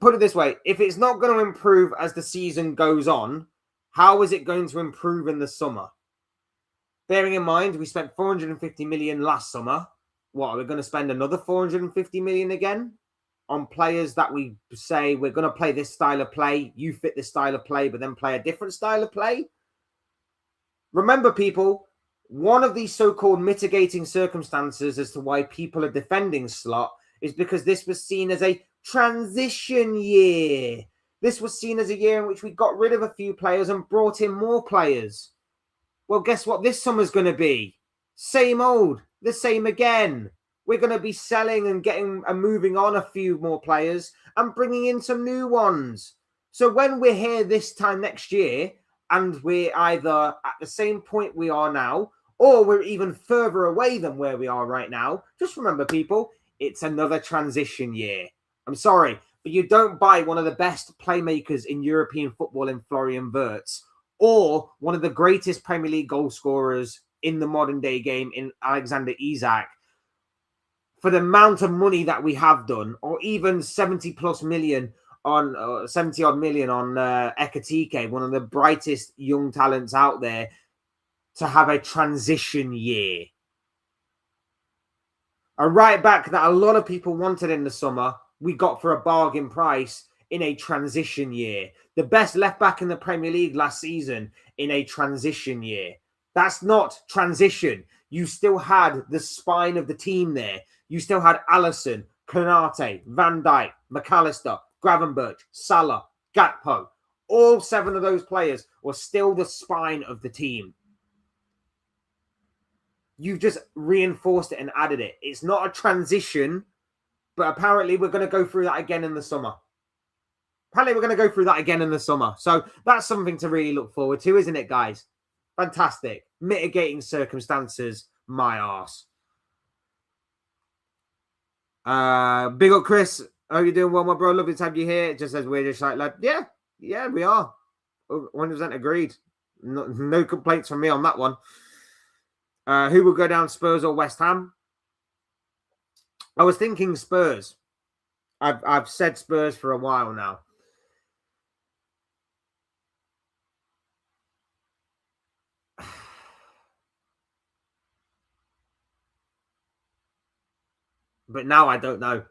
Put it this way. If it's not going to improve as the season goes on, how is it going to improve in the summer? Bearing in mind, we spent 450 million last summer. What, are we going to spend another 450 million again on players that we say we're going to play this style of play, you fit this style of play, but then play a different style of play? Remember, people, one of these so-called mitigating circumstances as to why people are defending Slot is because this was seen as a transition year. This was seen as a year in which we got rid of a few players and brought in more players. Well, guess what this summer's going to be? Same old, the same again. We're going to be selling and getting and moving on a few more players and bringing in some new ones. So when we're here this time next year and we're either at the same point we are now or we're even further away than where we are right now, just remember, people, it's another transition year. I'm sorry, but you don't buy one of the best playmakers in European football in Florian Wirtz or one of the greatest Premier League goal scorers in the modern day game in Alexander Isak for the amount of money that we have done, or even 70 million on Ekatike, one of the brightest young talents out there, to have a transition year. A right back that a lot of people wanted in the summer, we got for a bargain price in a transition year. The best left back in the Premier League last season in a transition year. That's not transition. You still had the spine of the team there. You still had Alisson, Konate, Van Dijk, McAllister, Gravenberch, Salah, Gakpo. All 7 of those players were still the spine of the team. You've just reinforced it and added it. It's not a transition, but apparently we're going to go through that again in the summer. So that's something to really look forward to, isn't it, guys? Fantastic. Mitigating circumstances, my arse. Big up, Chris. Hope you're doing well, my bro. Lovely to have you here. It just says we're just like, yeah, we are. 100% agreed. No complaints from me on that one. Who will go down, Spurs or West Ham? I was thinking Spurs. I've said Spurs for a while now. But now I don't know.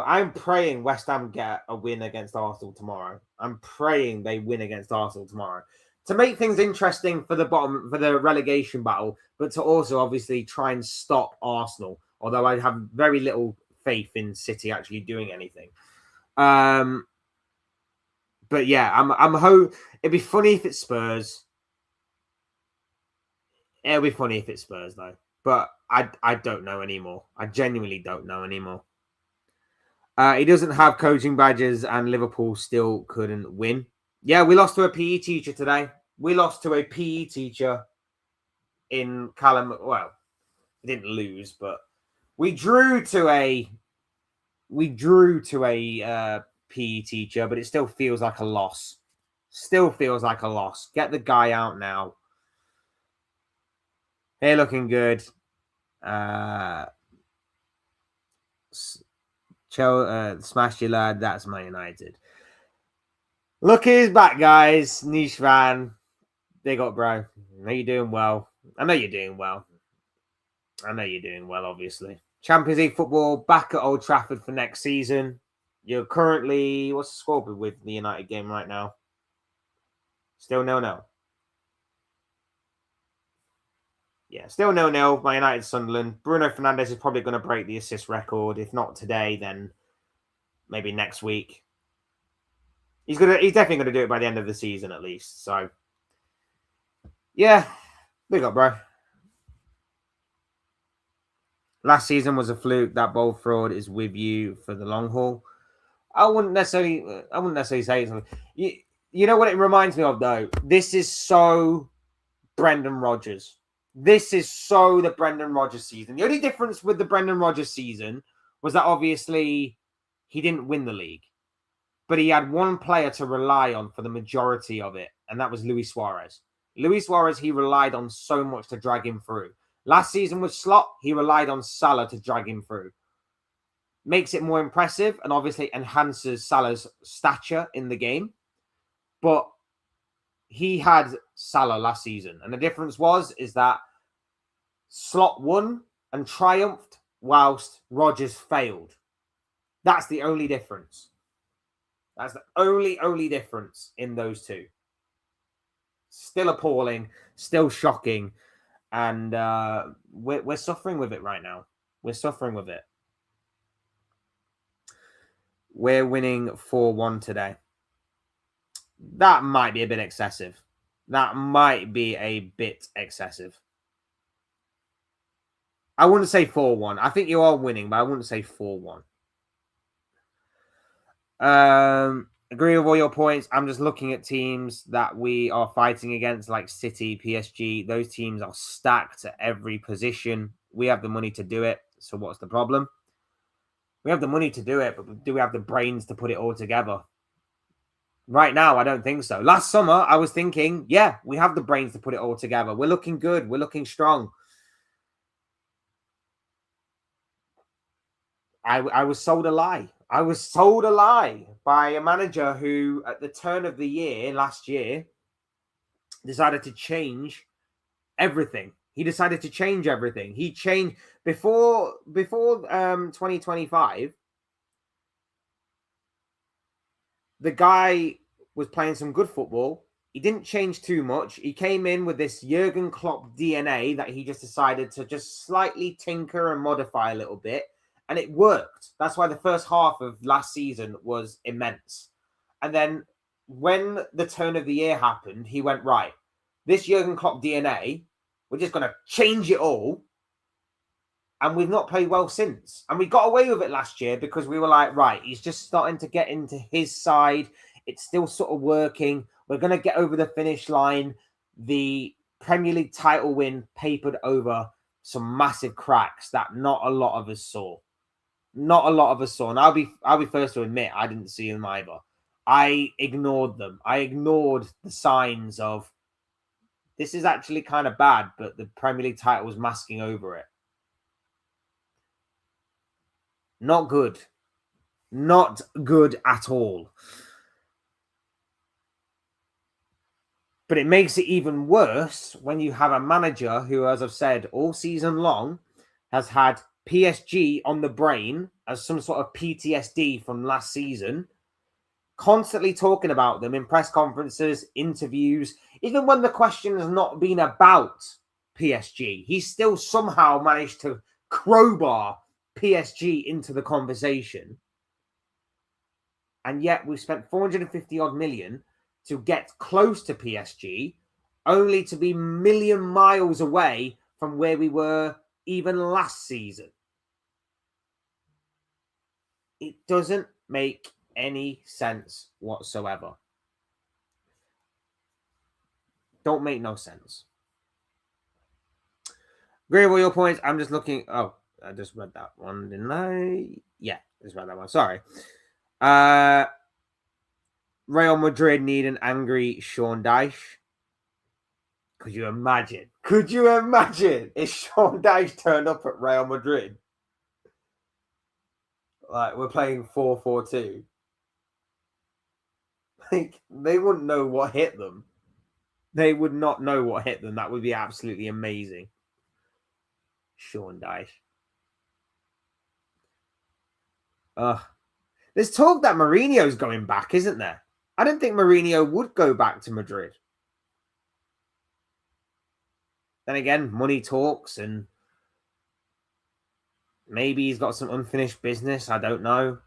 I'm praying West Ham get a win against Arsenal tomorrow. I'm praying they win against Arsenal tomorrow to make things interesting for the relegation battle, but to also obviously try and stop Arsenal. Although I have very little faith in City actually doing anything. But yeah, it'd be funny if it's Spurs. It'll be funny if it's Spurs though. But I don't know anymore. I genuinely don't know anymore. He doesn't have coaching badges and Liverpool still couldn't win. Yeah, we lost to a PE teacher today. We lost to a PE teacher in Callum. Well, we didn't lose, but we drew to a PE teacher, but it still feels like a loss. Get the guy out now. Hey, looking good. Smash you, lad. That's Man United. Look, he's back, guys. Niche fan. Big up, bro. I know you're doing well. Obviously. Champions League football back at Old Trafford for next season. You're currently, what's the score with the United game right now? Still 0-0. Yeah, still 0-0. My United Sunderland. Bruno Fernandes is probably going to break the assist record. If not today, then maybe next week. He's definitely going to do it by the end of the season at least. So, yeah, big up, bro. Last season was a fluke. That bold fraud is with you for the long haul. I wouldn't necessarily say something. You know what it reminds me of though? This is so Brendan Rodgers. This is so the Brendan Rodgers season. The only difference with the Brendan Rodgers season was that obviously he didn't win the league, but he had one player to rely on for the majority of it, and that was Luis Suarez. Luis Suarez, he relied on so much to drag him through. Last season with Slot, he relied on Salah to drag him through. Makes it more impressive and obviously enhances Salah's stature in the game. But he had Salah last season. And the difference is that Slot won and triumphed whilst Rodgers failed. That's the only difference. That's the only difference in those two. Still appalling, still shocking. And we're suffering with it right now. We're suffering with it. We're winning 4-1 today. That might be a bit excessive. I wouldn't say 4-1. I think you are winning, but I wouldn't say 4-1. Agree with all your points. I'm just looking at teams that we are fighting against, like City, PSG. Those teams are stacked at every position. We have the money to do it. So what's the problem? We have the money to do it, but do we have the brains to put it all together? Right now, I don't think so. Last summer, I was thinking, yeah, we have the brains to put it all together. We're looking good. We're looking strong. I was sold a lie. I was sold a lie by a manager who, at the turn of the year, last year, decided to change everything. He decided to change everything. He changed before 2025. The guy was playing some good football. He didn't change too much. He came in with this Jurgen Klopp DNA that he just decided to just slightly tinker and modify a little bit. And it worked. That's why the first half of last season was immense. And then when the turn of the year happened, he went, right, this Jurgen Klopp DNA, we're just going to change it all. And we've not played well since. And we got away with it last year because we were like, right, he's just starting to get into his side. It's still sort of working. We're going to get over the finish line. the Premier League title win papered over some massive cracks that not a lot of us saw. Not a lot of us saw, and I'll be first to admit I didn't see them either. I ignored them. I ignored the signs of this is actually kind of bad, but the Premier League title was masking over it. Not good. Not good at all. But it makes it even worse when you have a manager who, as I've said, all season long has had PSG on the brain as some sort of PTSD from last season, constantly talking about them in press conferences, interviews, even when the question has not been about PSG. He's still somehow managed to crowbar PSG into the conversation. And yet we've spent 450 odd million to get close to PSG, only to be a million miles away from where we were even last season. It doesn't make any sense whatsoever. Don't make no sense. Agree with all your points. I'm just looking. Oh, I just read that one, didn't I? Yeah, I just read that one. Sorry. Real Madrid need an angry Sean Dyche. Could you imagine? Could you imagine if Sean Dyche turned up at Real Madrid? Like, we're playing 4-4-2. Like, they wouldn't know what hit them. They would not know what hit them. That would be absolutely amazing. Sean Dyche. There's talk that Mourinho's going back, isn't there? I don't think Mourinho would go back to Madrid. Then again, money talks, and maybe he's got some unfinished business. I don't know.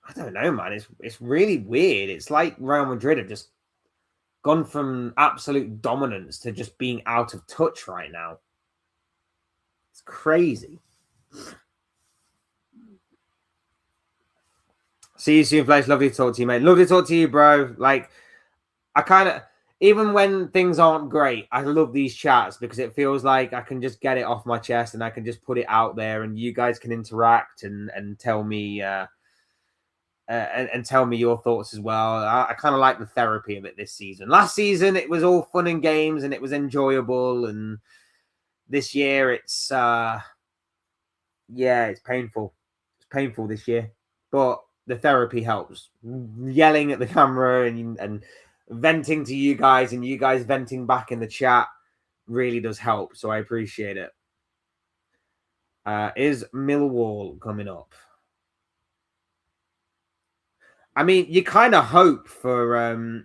I don't know, man. It's really weird. It's like Real Madrid have just gone from absolute dominance to just being out of touch right now. It's crazy. See you soon, Flash. Lovely to talk to you, mate. Lovely to talk to you, bro. Like, I kind of, even when things aren't great, I love these chats because it feels like I can just get it off my chest and I can just put it out there, and you guys can interact and tell me and tell me your thoughts as well. I kind of like the therapy of it this season. Last season, it was all fun and games and it was enjoyable, and this year it's it's painful. It's painful this year, but the therapy helps. Yelling at the camera and venting to you guys and you guys venting back in the chat really does help. So I appreciate it. Is Millwall coming up? I mean, you kind of hope for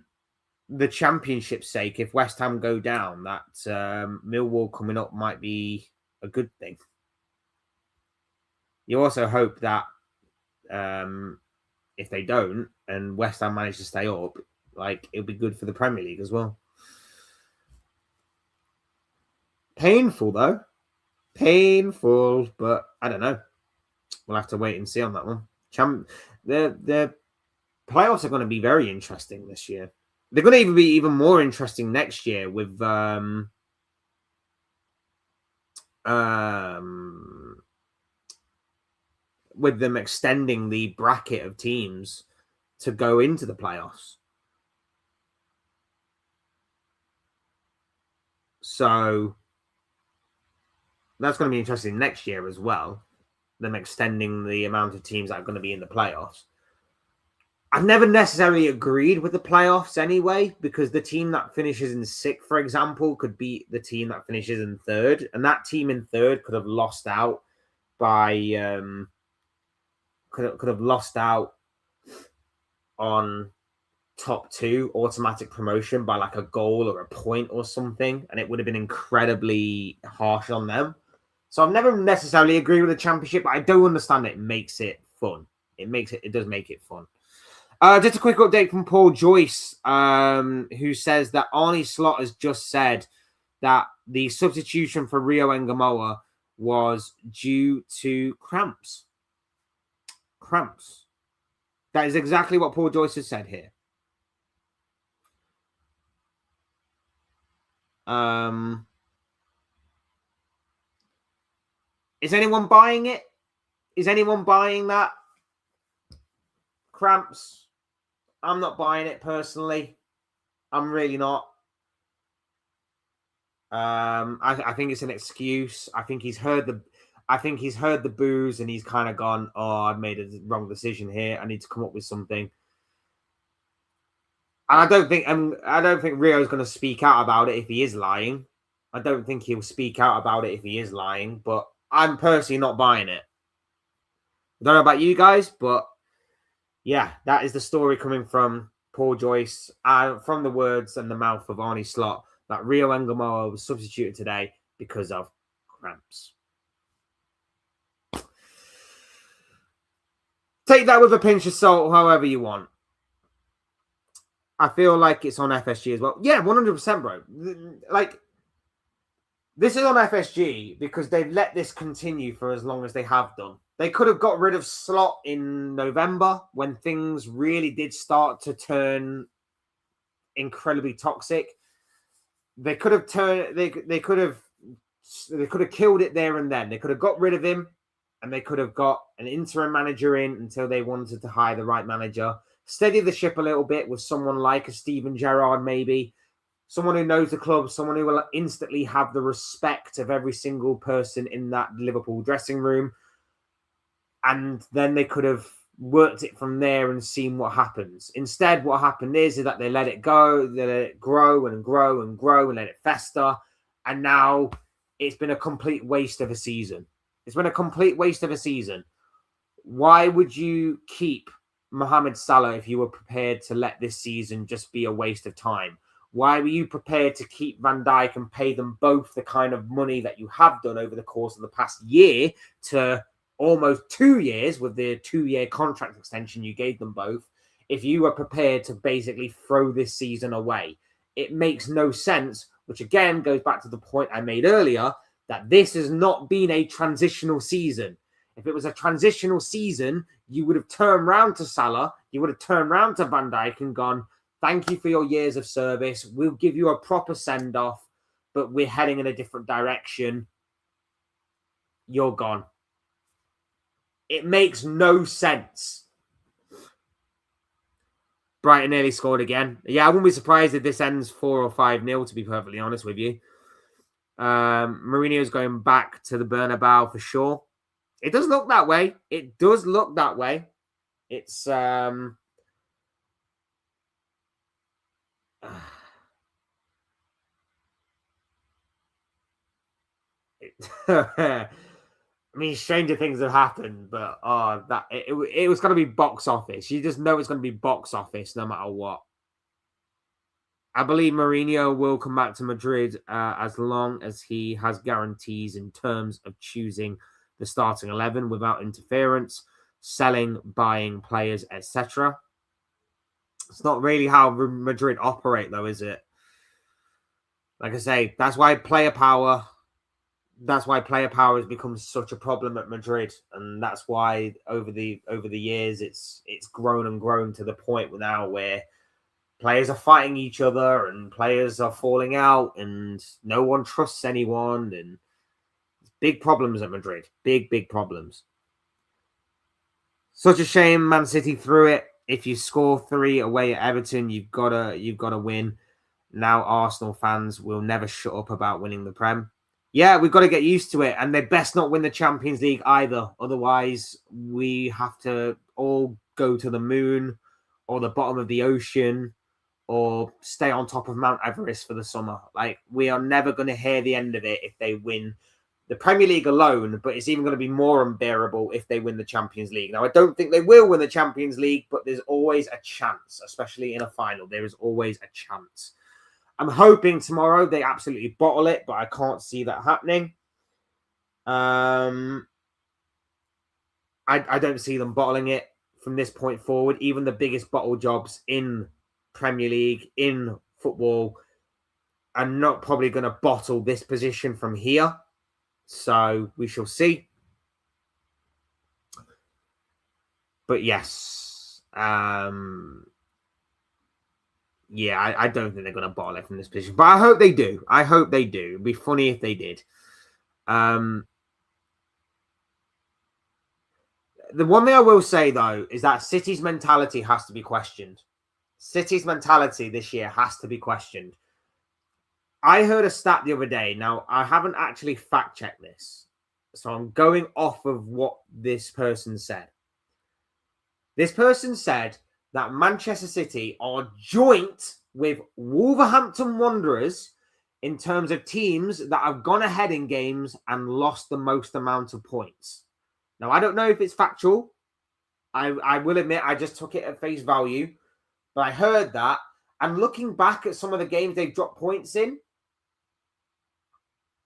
the championship's sake, if West Ham go down, that Millwall coming up might be a good thing. You also hope that if they don't and West Ham manage to stay up, like, it'll be good for the Premier League as well. Painful, though. Painful, but I don't know. We'll have to wait and see on that one. The playoffs are going to be very interesting this year. They're going to even be even more interesting next year with them extending the bracket of teams to go into the playoffs. So that's going to be interesting next year as well, them extending the amount of teams that are going to be in the playoffs. I've never necessarily agreed with the playoffs anyway, because the team that finishes in sixth, for example, could beat the team that finishes in third, and that team in third could have lost out by could have lost out on top two automatic promotion by like a goal or a point or something, and it would have been incredibly harsh on them. So I've never necessarily agreed with the championship, but I do understand it makes it fun. It does make it fun. Just a quick update from Paul Joyce, who says that Arnie Slot has just said that the substitution for Rio Engamoa was due to cramps. Cramps. That is exactly what Paul Joyce has said here. Is anyone buying it? Is anyone buying that? Cramps? I'm not buying it personally. I'm really not. I think it's an excuse. I think he's heard the boos and he's kind of gone, oh, I've made a wrong decision here. I need to come up with something. And I don't think Rio's going to speak out about it if he is lying. I don't think he'll speak out about it if he is lying, but I'm personally not buying it. I don't know about you guys, but yeah, that is the story coming from Paul Joyce, from the words and the mouth of Arnie Slot, that Rio Engamoa was substituted today because of cramps. Take that with a pinch of salt, however you want. I feel like it's on FSG as well. Yeah, 100%, bro. Like, this is on FSG because they've let this continue for as long as they have done. They could have got rid of Slot in November when things really did start to turn incredibly toxic. They could have killed it there and then. They could have got rid of him and they could have got an interim manager in until they wanted to hire the right manager. Steady the ship a little bit with someone like a Steven Gerrard, maybe. Someone who knows the club, someone who will instantly have the respect of every single person in that Liverpool dressing room. And then they could have worked it from there and seen what happens. Instead, what happened is that they let it go, they let it grow and grow and grow and let it fester. And now it's been a complete waste of a season. It's been a complete waste of a season. Why would you keep Mohamed Salah if you were prepared to let this season just be a waste of time? Why were you prepared to keep Van Dijk and pay them both the kind of money that you have done over the course of the past year to almost 2 years with the 2-year contract extension you gave them both, if you were prepared to basically throw this season away? It makes no sense, which again goes back to the point I made earlier, that this has not been a transitional season. If it was a transitional season, you would have turned round to Salah, you would have turned round to Van Dijk and gone, thank you for your years of service. We'll give you a proper send-off, but we're heading in a different direction. You're gone. It makes no sense. Brighton nearly scored again. Yeah, I wouldn't be surprised if this ends 4 or 5-0, to be perfectly honest with you. Mourinho's going back to the Bernabeu for sure. It does look that way. It does look that way. It's I mean, stranger things have happened, but it was going to be box office. You just know it's going to be box office no matter what. I believe Mourinho will come back to Madrid as long as he has guarantees in terms of choosing the starting 11 without interference, selling, buying players, etc. It's not really how Madrid operate, though, is it? Like I say, that's why player power has become such a problem at Madrid, and that's why over the years it's grown and grown to the point now where players are fighting each other and players are falling out and no one trusts anyone, and big problems at Madrid. Big problems. Such a shame Man City threw it. If you score 3 away at Everton, you've got to win. Now Arsenal fans will never shut up about winning the Prem. Yeah, we've got to get used to it, and they best not win the Champions League either. Otherwise, we have to all go to the moon or the bottom of the ocean or stay on top of Mount Everest for the summer. Like, we are never going to hear the end of it if they win the Premier League alone, but it's even going to be more unbearable if they win the Champions League. Now, I don't think they will win the Champions League, but there's always a chance, especially in a final. There is always a chance. I'm hoping tomorrow they absolutely bottle it, but I can't see that happening. I don't see them bottling it from this point forward. Even the biggest bottle jobs in Premier League, in football, are not probably going to bottle this position from here. So we shall see. But yes, Yeah, I don't think they're going to bottle it from this position, but I hope they do. I hope they do. It'd be funny if they did. The one thing I will say, though, is that City's mentality has to be questioned. City's mentality this year has to be questioned. I heard a stat the other day. Now, I haven't actually fact-checked this, so I'm going off of what this person said. This person said that Manchester City are joint with Wolverhampton Wanderers in terms of teams that have gone ahead in games and lost the most amount of points. Now, I don't know if it's factual. I will admit I just took it at face value, but I heard that. And looking back at some of the games they've dropped points in,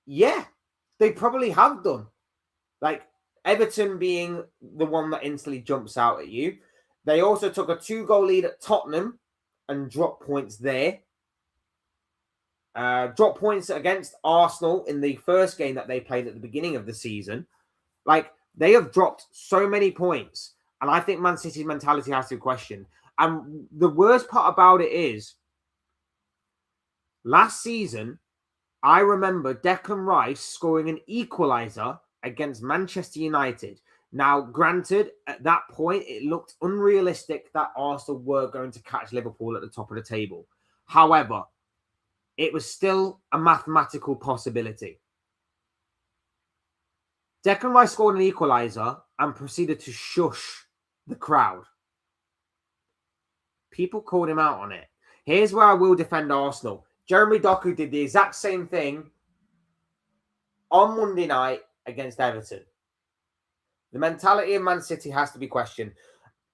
yeah, they probably have done. Like Everton being the one that instantly jumps out at you. They also took a 2-goal lead at Tottenham and dropped points there. Dropped points against Arsenal in the first game that they played at the beginning of the season. Like, they have dropped so many points. And I think Man City's mentality has to be questioned. And the worst part about it is, last season, I remember Declan Rice scoring an equaliser against Manchester United. Now, granted, at that point, it looked unrealistic that Arsenal were going to catch Liverpool at the top of the table. However, it was still a mathematical possibility. Declan Rice scored an equaliser and proceeded to shush the crowd. People called him out on it. Here's where I will defend Arsenal. Jeremy Doku did the exact same thing on Monday night against Everton. The mentality of Man City has to be questioned.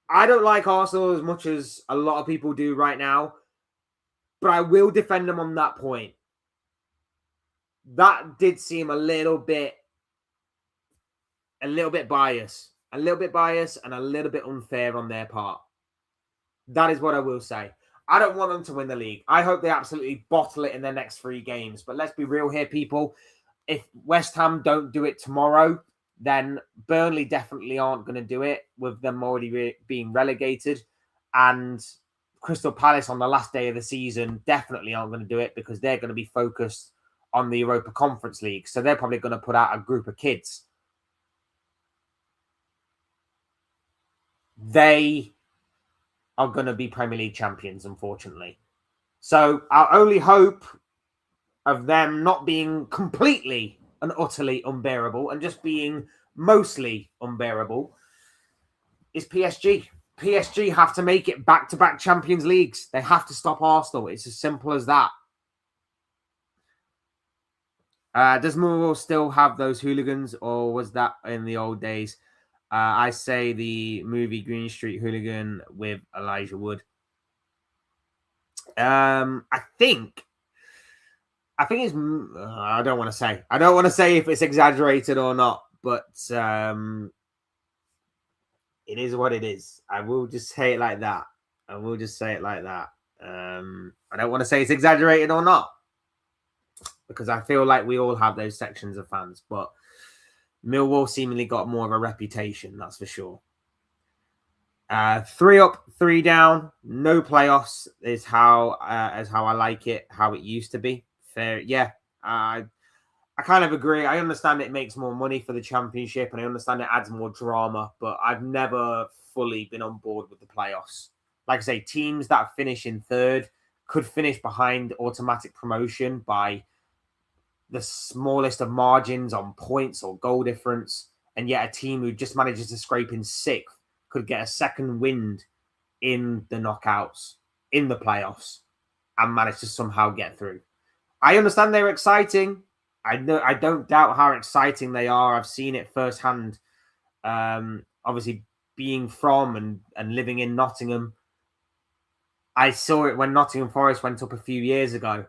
I don't like Arsenal as much as a lot of people do right now, but I will defend them on that point. That did seem a little bit biased. A little bit biased and a little bit unfair on their part. That is what I will say. I don't want them to win the league. I hope they absolutely bottle it in their next 3 games. But let's be real here, people. If West Ham don't do it tomorrow, then Burnley definitely aren't going to do it with them already being relegated. And Crystal Palace on the last day of the season definitely aren't going to do it because they're going to be focused on the Europa Conference League. So they're probably going to put out a group of kids. They are going to be Premier League champions, unfortunately. So our only hope of them not being completely and utterly unbearable and just being mostly unbearable is PSG. PSG have to make it back-to-back Champions Leagues. They have to stop Arsenal. It's as simple as that. Does Millwall still have those hooligans, or was that in the old days? I say the movie Green Street Hooligan with Elijah Wood. I think it's. I don't want to say. I don't want to say if it's exaggerated or not, but it is what it is. I will just say it like that. I don't want to say it's exaggerated or not, because I feel like we all have those sections of fans, but Millwall seemingly got more of a reputation, that's for sure. 3 up, 3 down, no playoffs is how I like it, how it used to be. Fair, yeah. I kind of agree. I understand it makes more money for the championship, and I understand it adds more drama, but I've never fully been on board with the playoffs. Like I say, teams that finish in 3rd could finish behind automatic promotion by the smallest of margins on points or goal difference, and yet a team who just manages to scrape in 6th could get a second wind in the knockouts, in the playoffs, and manage to somehow get through. I understand they're exciting. I don't doubt how exciting they are. I've seen it firsthand. Obviously, being from and living in Nottingham, I saw it when Nottingham Forest went up a few years ago.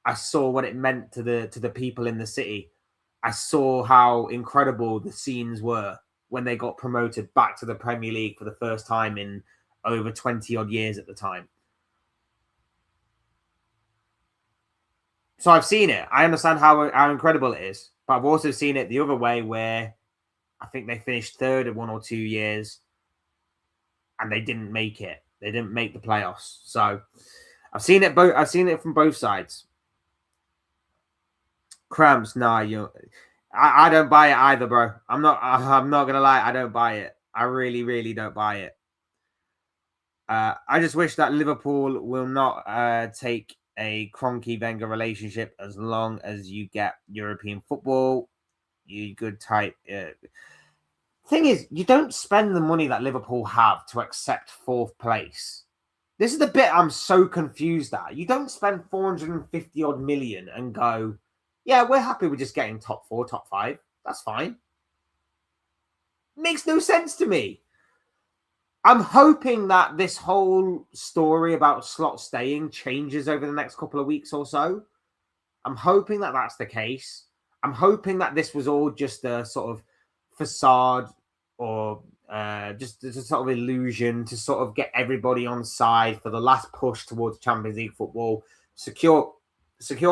I saw what it meant to the people in the city. I saw how incredible the scenes were when they got promoted back to the Premier League for the first time in over 20 odd years at the time. So I've seen it. I understand how incredible it is. But I've also seen it the other way, where I think they finished 3rd in 1 or 2 years and they didn't make it. They didn't make the playoffs. So I've seen it both. I've seen it from both sides. Cramps, nah, I don't buy it either, bro. I'm not gonna lie, I don't buy it. I really, really don't buy it. I just wish that Liverpool will not take a Kroenke Wenger relationship as long as you get European football. You good type. Thing is, you don't spend the money that Liverpool have to accept fourth place. This is the bit I'm so confused at. You don't spend 450 odd million and go, yeah, we're happy with just getting top 4, top 5. That's fine. Makes no sense to me. I'm hoping that this whole story about Slot staying changes over the next couple of weeks or so. I'm hoping that that's the case. I'm hoping that this was all just a sort of facade or just a sort of illusion to sort of get everybody on side for the last push towards Champions League football, secure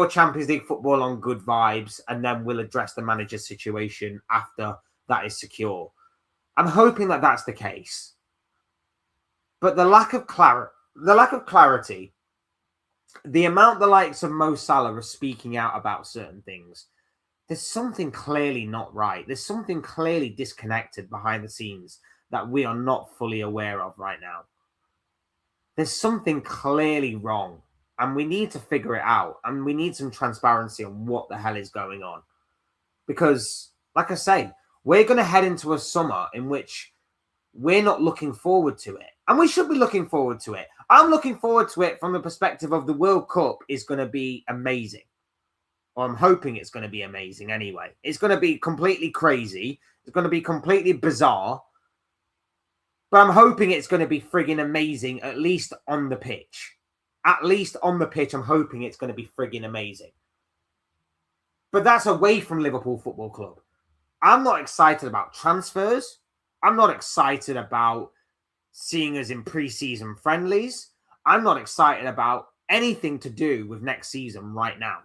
Champions League football on good vibes, and then we'll address the manager's situation after that is secure. I'm hoping that that's the case. But the lack of clarity, the amount the likes of Mo Salah are speaking out about certain things, there's something clearly not right. There's something clearly disconnected behind the scenes that we are not fully aware of right now. There's something clearly wrong, and we need to figure it out, and we need some transparency on what the hell is going on. Because, like I say, we're going to head into a summer in which we're not looking forward to it. And we should be looking forward to it. I'm looking forward to it from the perspective of the World Cup is going to be amazing. Or I'm hoping it's going to be amazing anyway. It's going to be completely crazy. It's going to be completely bizarre. But I'm hoping it's going to be frigging amazing, at least on the pitch. At least on the pitch, I'm hoping it's going to be frigging amazing. But that's away from Liverpool Football Club. I'm not excited about transfers. I'm not excited about seeing us in pre-season friendlies. I'm not excited about anything to do with next season right now.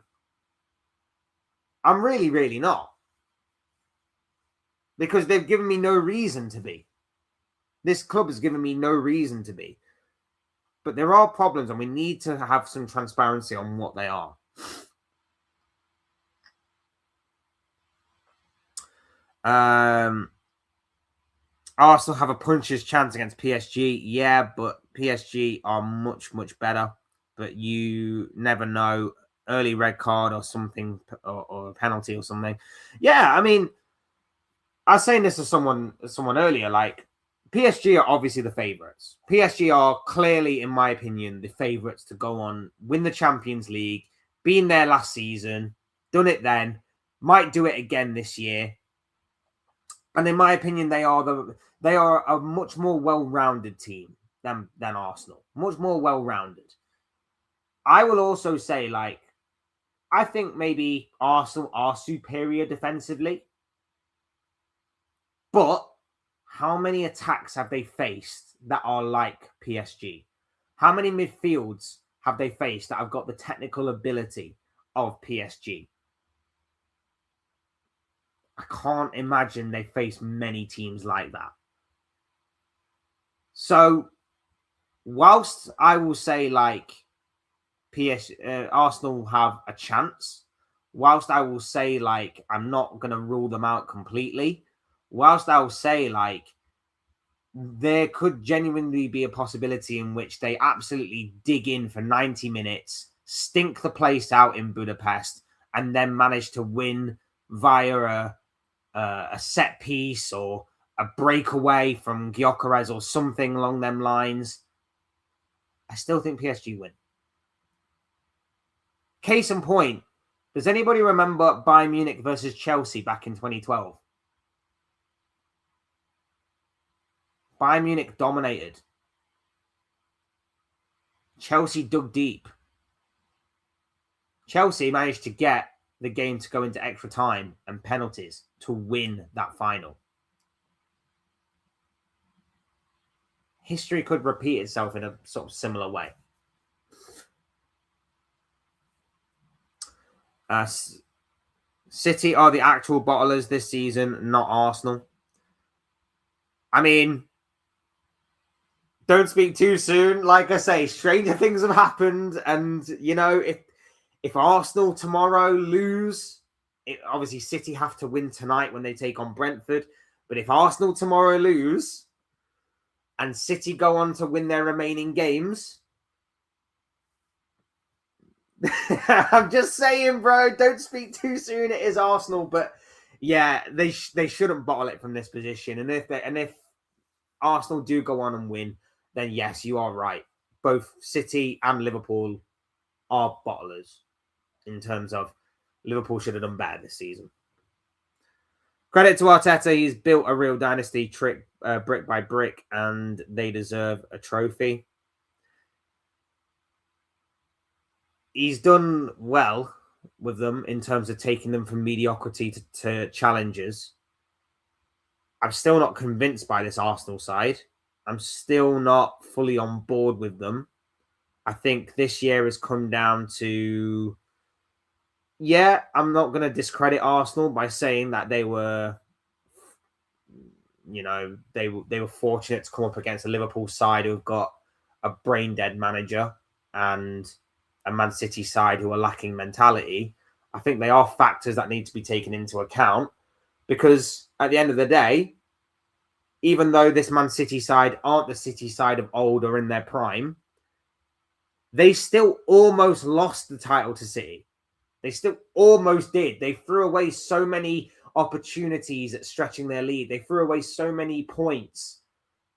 I'm really, really not. Because they've given me no reason to be. This club has given me no reason to be. But there are problems and we need to have some transparency on what they are. Arsenal have a puncher's chance against PSG. Yeah, but PSG are much, much better. But you never know. Early red card or something, or a penalty or something. Yeah, I mean, I was saying this to someone earlier. Like, PSG are obviously the favourites. PSG are clearly, in my opinion, the favourites to go on, win the Champions League, been there last season, done it then, might do it again this year. And in my opinion, they are a much more well-rounded team than Arsenal. Much more well-rounded. I will also say, like, I think maybe Arsenal are superior defensively. But how many attacks have they faced that are like PSG? How many midfields have they faced that have got the technical ability of PSG? I can't imagine they face many teams like that. So, whilst I will say, like, Arsenal have a chance, whilst I will say, like, I'm not going to rule them out completely, whilst I will say, like, there could genuinely be a possibility in which they absolutely dig in for 90 minutes, stink the place out in Budapest, and then manage to win via a set piece or a breakaway from Gyökeres or something along them lines. I still think PSG win. Case in point, does anybody remember Bayern Munich versus Chelsea back in 2012? Bayern Munich dominated. Chelsea dug deep. Chelsea managed to get the game to go into extra time and penalties to win that final. History could repeat itself in a sort of similar way. City are the actual bottlers this season, not Arsenal. I mean, Don't speak too soon. Like I say, stranger things have happened. And, you know, if Arsenal tomorrow lose, obviously City have to win tonight when they take on Brentford. But if Arsenal tomorrow lose and City go on to win their remaining games, I'm just saying, bro, don't speak too soon. It is Arsenal. But yeah, they shouldn't bottle it from this position. And if Arsenal do go on and win, then yes, you are right. Both City and Liverpool are bottlers in terms of Liverpool should have done better this season. Credit to Arteta, he's built a real dynasty brick by brick, and they deserve a trophy. He's done well with them in terms of taking them from mediocrity to challenges. I'm still not convinced by this Arsenal side. I'm still not fully on board with them. I think this year has come down to, yeah, I'm not going to discredit Arsenal by saying that they were, you know, they were fortunate to come up against a Liverpool side who've got a brain dead manager and a Man City side who are lacking mentality. I think they are factors that need to be taken into account, because at the end of the day, even though this Man City side aren't the City side of old or in their prime, they still almost lost the title to City. They still almost did. They threw away so many opportunities at stretching their lead. They threw away so many points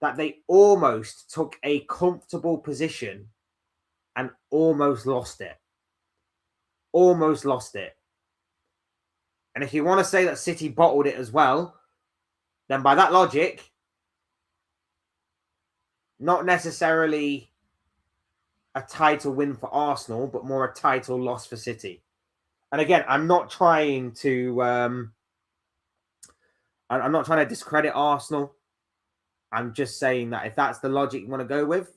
that they almost took a comfortable position and almost lost it. Almost lost it. And if you want to say that City bottled it as well, then by that logic, not necessarily a title win for Arsenal, but more a title loss for City. And again, I'm not trying to discredit Arsenal. I'm just saying that if that's the logic you want to go with,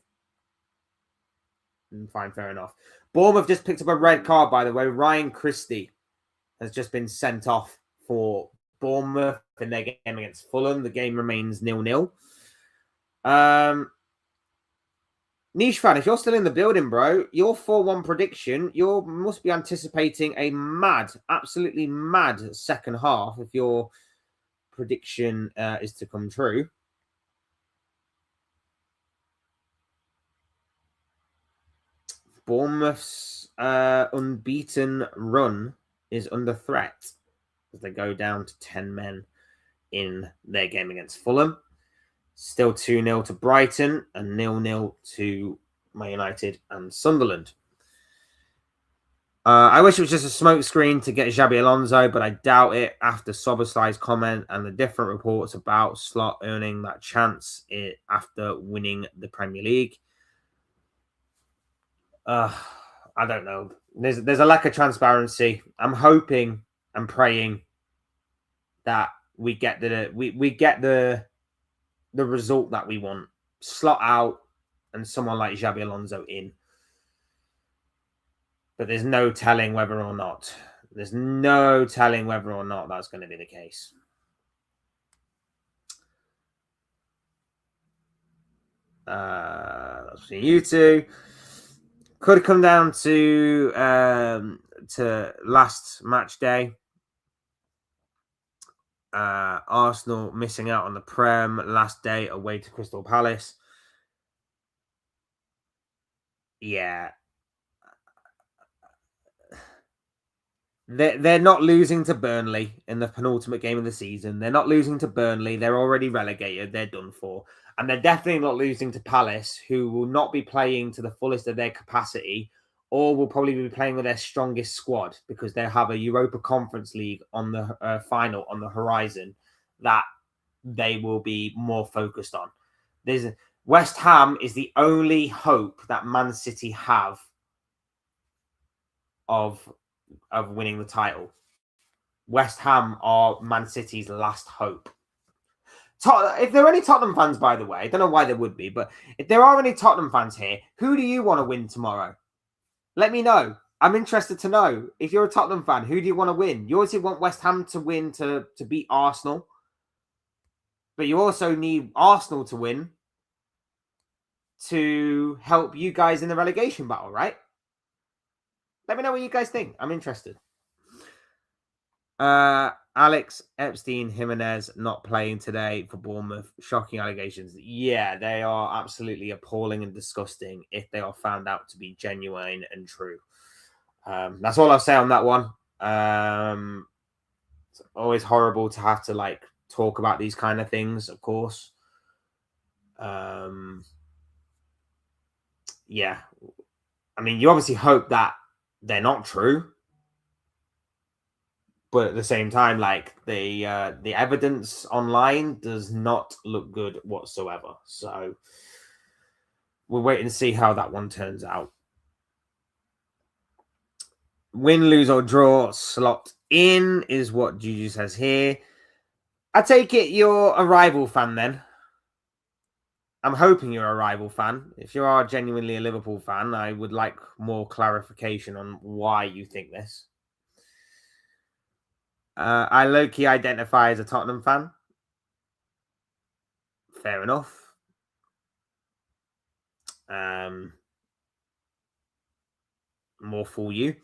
then fine, fair enough. Bournemouth just picked up a red card, by the way. Ryan Christie has just been sent off for Bournemouth in their game against Fulham. The game remains 0-0. Niche fan, if you're still in the building, bro, your 4-1 prediction, you must be anticipating a absolutely mad second half if your prediction is to come true. Bournemouth's unbeaten run is under threat as they go down to 10 men in their game against Fulham. Still 2-0 to Brighton and 0-0 to Man United and Sunderland. I wish it was just a smokescreen to get Xabi Alonso, but I doubt it after Soberslai's comment and the different reports about Slot earning that chance after winning the Premier League. I don't know. There's a lack of transparency. I'm hoping and praying that we get the result that we want. Slot out and someone like Xabi Alonso in. But there's no telling whether or not. That's going to be the case. That's for you two. Could have come down to last match day. Arsenal missing out on the Prem last day away to Crystal Palace. Yeah. They're not losing to Burnley in the penultimate game of the season. They're not losing to Burnley. They're already relegated. They're done for. And they're definitely not losing to Palace, who will not be playing to the fullest of their capacity, or will probably be playing with their strongest squad because they have a Europa Conference League on the final on the horizon that they will be more focused on. West Ham is the only hope that Man City have of winning the title. West Ham are Man City's last hope. If there are any Tottenham fans, by the way, I don't know why there would be, but if there are any Tottenham fans here, who do you want to win tomorrow? Let me know. I'm interested to know. If you're a Tottenham fan, who do you want to win? You obviously want West Ham to win to beat Arsenal, but you also need Arsenal to win to help you guys in the relegation battle, right? Let me know what you guys think. I'm interested. Alex Epstein Jimenez not playing today for Bournemouth. Shocking allegations. Yeah, they are absolutely appalling and disgusting if they are found out to be genuine and true. That's all I'll say on that one. It's always horrible to have to like talk about these kind of things, of course. Yeah. I mean, you obviously hope that they're not true. But at the same time, like the evidence online does not look good whatsoever. So we'll wait and see how that one turns out. Win, lose, or draw slot in is what Juju says here. I take it you're a rival fan then. I'm hoping you're a rival fan. If you are genuinely a Liverpool fan, I would like more clarification on why you think this. I low-key identify as a Tottenham fan. Fair enough. More for you.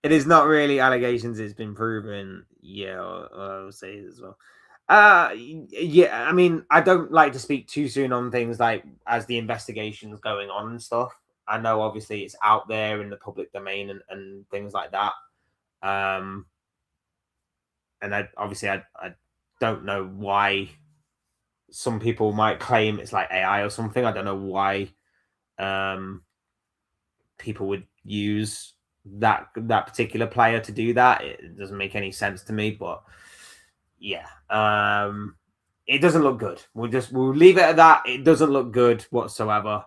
It is not really allegations. It's been proven. Yeah, I will say it as well. Yeah, I mean, I don't like to speak too soon on things like as the investigation's going on and stuff. I know obviously it's out there in the public domain and things like that. And I don't know why some people might claim it's like AI or something. I don't know why people would use that particular player to do that. It doesn't make any sense to me, but yeah, it doesn't look good. We'll leave it at that. It doesn't look good whatsoever.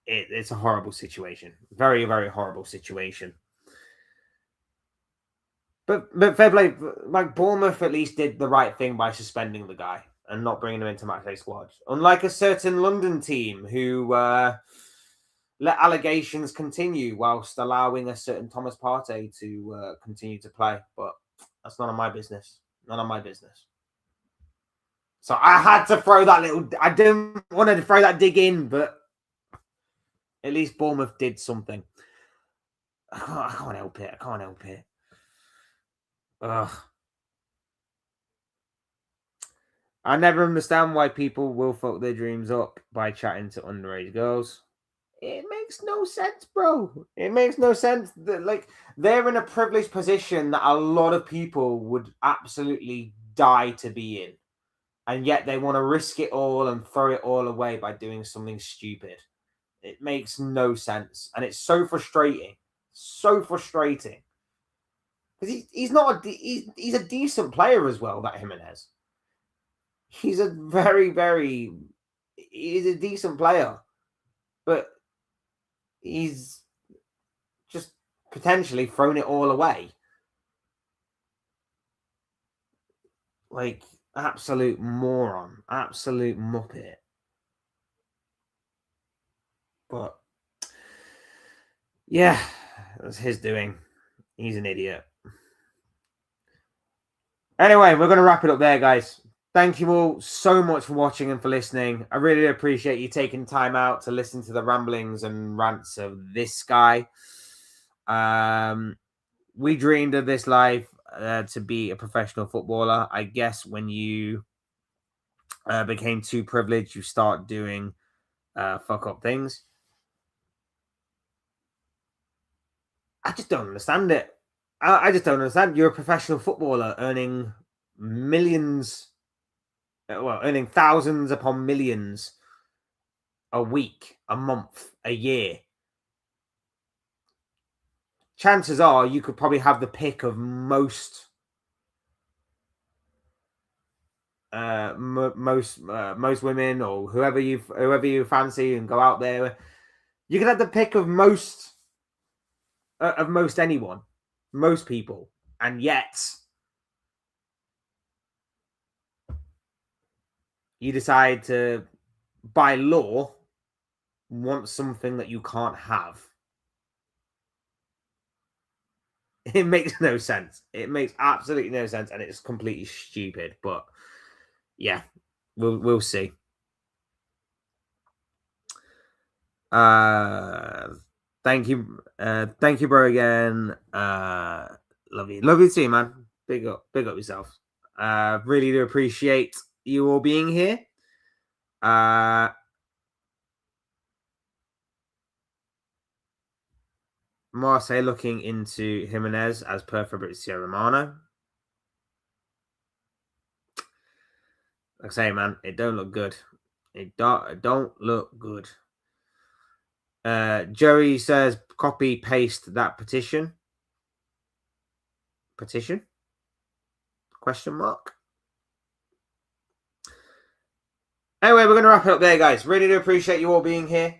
It's a horrible situation. Very, very horrible situation. But fair play, like Bournemouth at least did the right thing by suspending the guy and not bringing him into matchday squad. Unlike a certain London team who let allegations continue whilst allowing a certain Thomas Partey to continue to play. But that's none of my business. None of my business. So I had to throw that little... I didn't want to throw that dig in, but at least Bournemouth did something. I can't help it. I can't help it. Ugh. I never understand why people will fuck their dreams up by chatting to underage girls. It makes no sense, bro. It makes no sense that like they're in a privileged position that a lot of people would absolutely die to be in. And yet they want to risk it all and throw it all away by doing something stupid. It makes no sense. And it's so frustrating. So frustrating. Because he's not he's a decent player as well, that Jimenez. He's a he's a decent player. But he's just potentially thrown it all away. Like, absolute moron. Absolute muppet. But, yeah, that's his doing. He's an idiot. Anyway, we're going to wrap it up there, guys. Thank you all so much for watching and for listening. I really appreciate you taking time out to listen to the ramblings and rants of this guy. We dreamed of this life to be a professional footballer. I guess when you became too privileged, you start doing fuck up things. I just don't understand it. I just don't understand. You're a professional footballer earning millions, well, earning thousands upon millions a week, a month, a year. Chances are you could probably have the pick of most women or whoever you fancy and go out there. You could have the pick of most anyone, most people, and yet you decide to, by law, want something that you can't have. It makes no sense. It makes absolutely no sense, and it's completely stupid. But yeah, we'll see. Thank you, bro. Again, love you too, man. Big up yourself. Really do appreciate you all being here. Marseille looking into Jimenez as per Fabrizio Romano. Like I say, man, it don't look good. It don't look good. Joey says copy paste that petition. Petition? Question mark. Anyway, we're gonna wrap it up there, guys. Really do appreciate you all being here.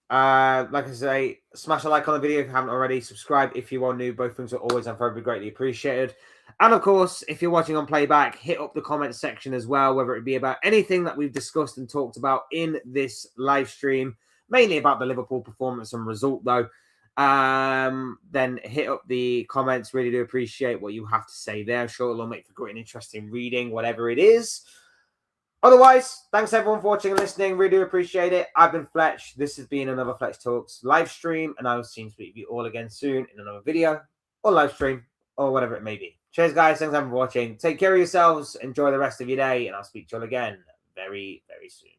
Like I say, smash a like on the video if you haven't already. Subscribe if you are new. Both things are always and forever greatly appreciated. And of course, if you're watching on playback, hit up the comment section as well, whether it be about anything that we've discussed and talked about in this live stream, mainly about the Liverpool performance and result, though. Then hit up the comments. Really do appreciate what you have to say there. I'm sure it'll make for great and interesting reading, whatever it is. Otherwise, thanks everyone for watching and listening. Really do appreciate it. I've been Fletch. This has been another Fletch Talks live stream, and I will see you all again soon in another video or live stream or whatever it may be. Cheers, guys. Thanks everyone for watching. Take care of yourselves. Enjoy the rest of your day, and I'll speak to you all again very, very soon.